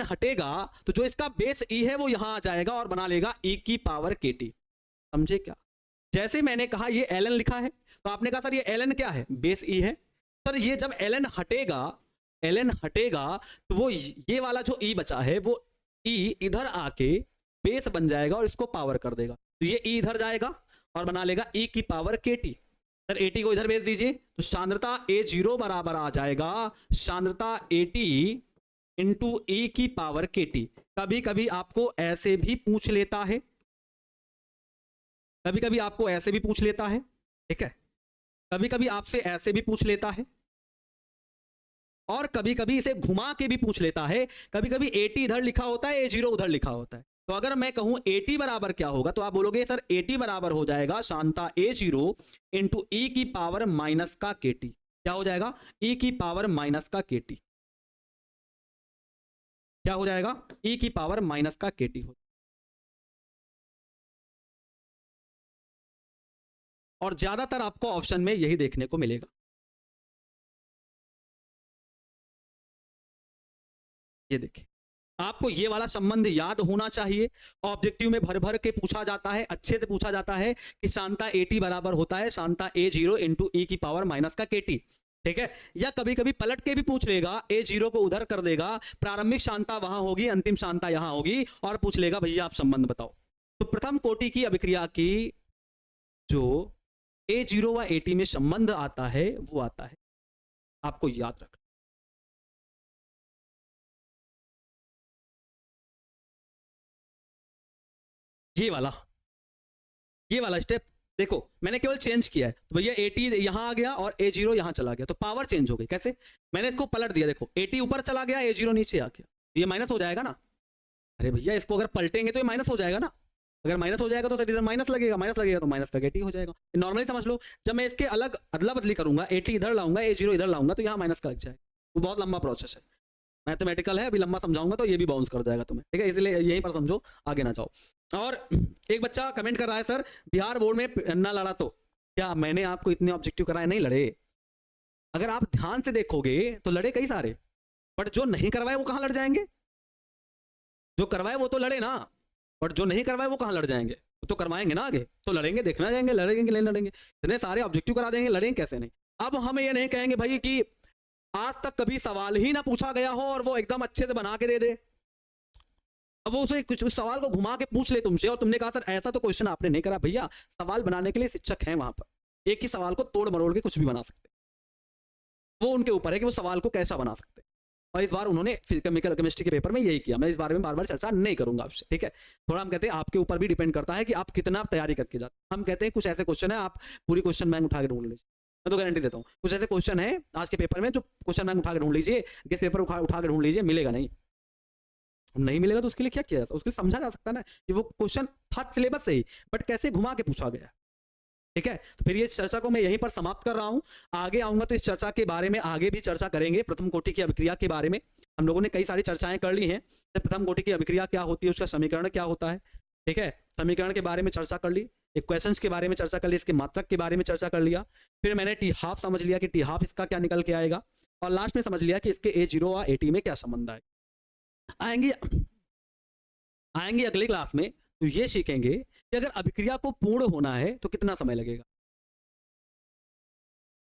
हटेगा तो जो इसका बेस E है वो यहां आ जाएगा और बना लेगा e की पावर KT। समझे क्या? जैसे मैंने कहा ये ln लिखा है तो आपने कहा सर ये ln क्या है? बेस E है। सर ये जब ln हटेगा तो वो ये वाला जो E बचा है वो E इधर आके बेस बन जाएगा और इसको पावर कर देगा। तो ये E इधर जाएगा और बना लेगा e की पावर KT। सर AT को इधर भेज दीजिए तो सांद्रता A0 बराबर आ जाएगा सांद्रता AT इंटू e की पावर KT। कभी कभी आपको ऐसे भी पूछ लेता है, ठीक है, कभी कभी आपसे ऐसे भी पूछ लेता है और कभी कभी इसे घुमा के भी पूछ लेता है। कभी कभी AT इधर लिखा होता है, A0 उधर लिखा होता है। तो अगर मैं कहूं AT बराबर क्या होगा तो आप बोलोगे सर AT बराबर हो जाएगा सांद्रता A0 इंटू e की पावर माइनस का KT। क्या हो जाएगा? e की पावर माइनस का KT। क्या हो जाएगा? e की पावर माइनस का KT हो। और ज्यादातर आपको ऑप्शन में यही देखने को मिलेगा। ये देखिए आपको ये वाला संबंध याद होना चाहिए। ऑब्जेक्टिव में भर भर के पूछा जाता है, अच्छे से पूछा जाता है कि शांता AT बराबर होता है शांता A0 इंटू E की पावर माइनस का KT। ठीक है, या कभी कभी पलट के भी पूछ लेगा, A0 को उधर कर देगा, प्रारंभिक शांता वहां होगी, अंतिम शांता यहां होगी, और पूछ लेगा भैया आप संबंध बताओ। तो प्रथम कोटि की अभिक्रिया की जो A0 व AT में संबंध आता है वो आता है, आपको याद रखना। ये वाला स्टेप देखो, मैंने केवल चेंज किया है, तो भैया AT यहां आ गया और A0 यहां चला गया, तो पावर चेंज हो गई। कैसे? मैंने इसको पलट दिया, देखो AT ऊपर चला गया, A0 नीचे आ गया, ये माइनस हो जाएगा ना। अरे भैया इसको अगर पलटेंगे तो ये माइनस हो जाएगा ना, अगर माइनस हो जाएगा तो इधर माइनस लगेगा, माइनस लगेगा तो माइनस का KT हो जाएगा। नॉर्मली समझ लो, जब मैं इसके अलग अदला बदली करूंगा, AT इधर लाऊंगा, A0 इधर लाऊंगा, तो यहाँ माइनस का लग जाएगा। वो बहुत लंबा प्रोसेस है, मैथमेटिकल है, अभी लंबा समझाऊंगा तो ये भी बाउंस कर जाएगा तुम्हें। ठीक है, इसलिए यहीं पर समझो, आगे ना जाओ। और एक बच्चा कमेंट कर रहा है, सर बिहार बोर्ड में ना लड़ा तो क्या? मैंने आपको इतने ऑब्जेक्टिव कराए, नहीं लड़े। अगर आप ध्यान से देखोगे तो लड़े कई सारे, बट जो नहीं करवाए वो कहां लड़ जाएंगे? जो करवाए वो तो लड़े ना, बट जो नहीं करवाए वो कहां लड़ जाएंगे? वो तो करवाएंगे ना, आगे तो लड़ेंगे, देखना जाएंगे लड़ेंगे नहीं लड़ेंगे। इतने सारे ऑब्जेक्टिव करा देंगे, लड़ेंगे कैसे नहीं? अब हम ये नहीं कहेंगे भाई कि आज तक कभी सवाल ही ना पूछा गया हो और वो एकदम अच्छे से बना के दे दे। अब वो उसे कुछ उस सवाल को घुमा के पूछ ले तुमसे और तुमने कहा सर ऐसा तो क्वेश्चन आपने नहीं करा। भैया सवाल बनाने के लिए शिक्षक हैं वहां पर, एक ही सवाल को तोड़ मरोड़ के कुछ भी बना सकते, वो उनके ऊपर है कि वो सवाल को कैसा बना सकते हैं। और इस बार उन्होंने केमिकल केमिस्ट्री के पेपर में यही किया। मैं इस बारे में बार बार चर्चा नहीं करूंगा आपसे, ठीक है। थोड़ा हम कहते हैं आपके ऊपर भी डिपेंड करता है कि आप कितना तैयारी करके जाते। हम कहते हैं कुछ ऐसे क्वेश्चन है, आप पूरी क्वेश्चन बैंक उठा के ढूंढ लीजिए, मैं तो गारंटी देता हूँ। कुछ ऐसे क्वेश्चन है आज के पेपर में जो क्वेश्चन बैंक उठा के ढूंढ लीजिए, गेस पेपर उठा के ढूंढ लीजिए, मिलेगा नहीं। नहीं मिलेगा तो उसके लिए क्या किया जा सकता? उसके लिए समझा जा सकता है ना कि वो क्वेश्चन था सिलेबस से ही, बट कैसे घुमा के पूछा गया। ठीक है, तो फिर ये चर्चा को मैं यहीं पर समाप्त कर रहा हूं। आगे आऊंगा तो इस चर्चा के बारे में आगे भी चर्चा करेंगे। प्रथम कोटि की अभिक्रिया के बारे में हम लोगों ने कई सारी चर्चाएं कर ली हैं। तो प्रथम कोटि की अभिक्रिया क्या होती है, उसका समीकरण क्या होता है, ठीक है, समीकरण के बारे में चर्चा कर ली, इक्वेशंस के बारे में चर्चा कर ली, इसके मात्रक के बारे में चर्चा कर लिया। फिर मैंने टी हाफ समझ लिया कि टी हाफ इसका क्या निकल के आएगा, और लास्ट में समझ लिया कि इसके A0 और AT में क्या संबंध आएंगे। अगली क्लास में तो ये सीखेंगे कि अगर अभिक्रिया को पूर्ण होना है तो कितना समय लगेगा।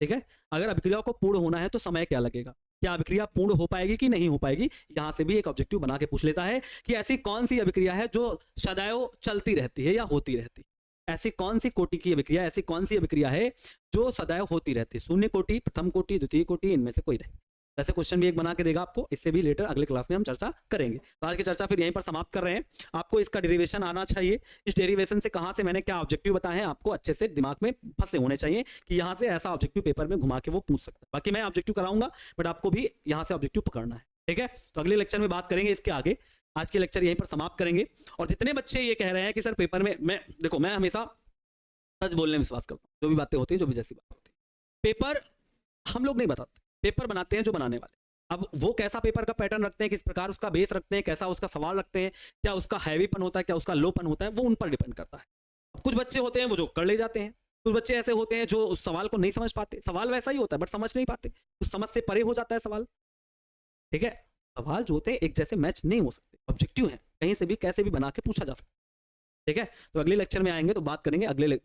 ठीक है, अगर अभिक्रिया को पूर्ण होना है तो समय क्या लगेगा, क्या अभिक्रिया पूर्ण हो पाएगी कि नहीं हो पाएगी। यहां से भी एक ऑब्जेक्टिव बना के पूछ लेता है कि ऐसी कौन सी अभिक्रिया है जो सदैव चलती रहती है या होती रहती है। ऐसी कौन सी कोटि की अभिक्रिया, ऐसी कौन सी अभिक्रिया है जो सदैव होती रहती है। शून्य कोटि, प्रथम कोटि, द्वितीय कोटि, इनमें से कोई नहीं। ऐसे क्वेश्चन भी एक बना के देगा आपको, इससे भी लेटर अगले क्लास में हम चर्चा करेंगे। तो आज की चर्चा फिर यहीं पर समाप्त कर रहे हैं। आपको इसका डेरिवेशन आना चाहिए, इस डेरिवेशन से कहां से मैंने क्या ऑब्जेक्टिव बताए हैं आपको अच्छे से दिमाग में फंसे होने चाहिए कि यहां से ऐसा ऑब्जेक्टिव पेपर में घुमा के वो पूछ सकता है। बाकी मैं ऑब्जेक्टिव कराऊंगा, बट आपको भी यहां से ऑब्जेक्टिव पकड़ना है। ठीक है, तो अगले लेक्चर में बात करेंगे इसके आगे। आज के लेक्चर यहीं पर समाप्त करेंगे। और जितने बच्चे ये कह रहे हैं कि सर पेपर में, मैं देखो मैं हमेशा सच बोलने में विश्वास करता हूँ, जो भी बातें होती हैं, जो भी जैसी बात होती है, पेपर हम लोग नहीं बताते, पेपर बनाते हैं जो बनाने वाले। अब वो कैसा पेपर का पैटर्न रखते हैं, किस प्रकार उसका बेस रखते हैं, कैसा उसका सवाल रखते हैं, क्या उसका हैवीपन होता है, क्या उसका लोपन होता है, वो उन पर डिपेंड करता है। अब कुछ बच्चे होते हैं वो जो कर ले जाते हैं, कुछ बच्चे ऐसे होते हैं जो उस सवाल को नहीं समझ पाते। सवाल वैसा ही होता है बट समझ नहीं पाते, उस समझ से परे हो जाता है सवाल। ठीक है, सवाल जो होते हैं एक जैसे मैच नहीं हो सकते, ऑब्जेक्टिव है, कहीं से भी कैसे भी बना के पूछा जा सकता है। ठीक है, तो अगले लेक्चर में आएंगे तो बात करेंगे, अगले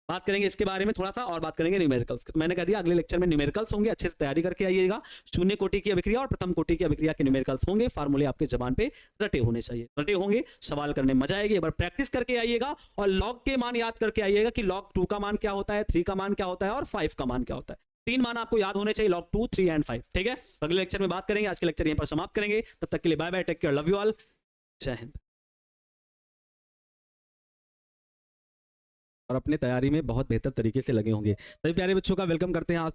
बात करेंगे इसके बारे में थोड़ा सा, और बात करेंगे न्यूमेरिकल्स। तो मैंने कह दिया अगले लेक्चर में न्यूमेरिकल्स होंगे, अच्छे से तैयारी करके आइएगा। शून्य कोटि की अभिक्रिया और प्रथम कोटि की अभिक्रिया के न्यूमेरिकल्स होंगे, फार्मूले आपके जबान पे रटे होने चाहिए, रटे होंगे, सवाल करने में मजा आएगी। एक बार प्रैक्टिस करके आइएगा और लॉग के मान याद करके आइएगा कि log 2 का मान क्या होता है, 3 का मान क्या होता है और 5 का मान क्या होता है। 3 मान आपको याद होने चाहिए, log 2, 3 एंड 5। ठीक है, अगले लेक्चर में बात करेंगे। आज के लेक्चर यहीं पर समाप्त करेंगे, तब तक के लिए bye bye, take care, love you all, Jai Hind. और अपने तैयारी में बहुत बेहतर तरीके से लगे होंगे। सभी प्यारे बच्चों का वेलकम करते हैं आज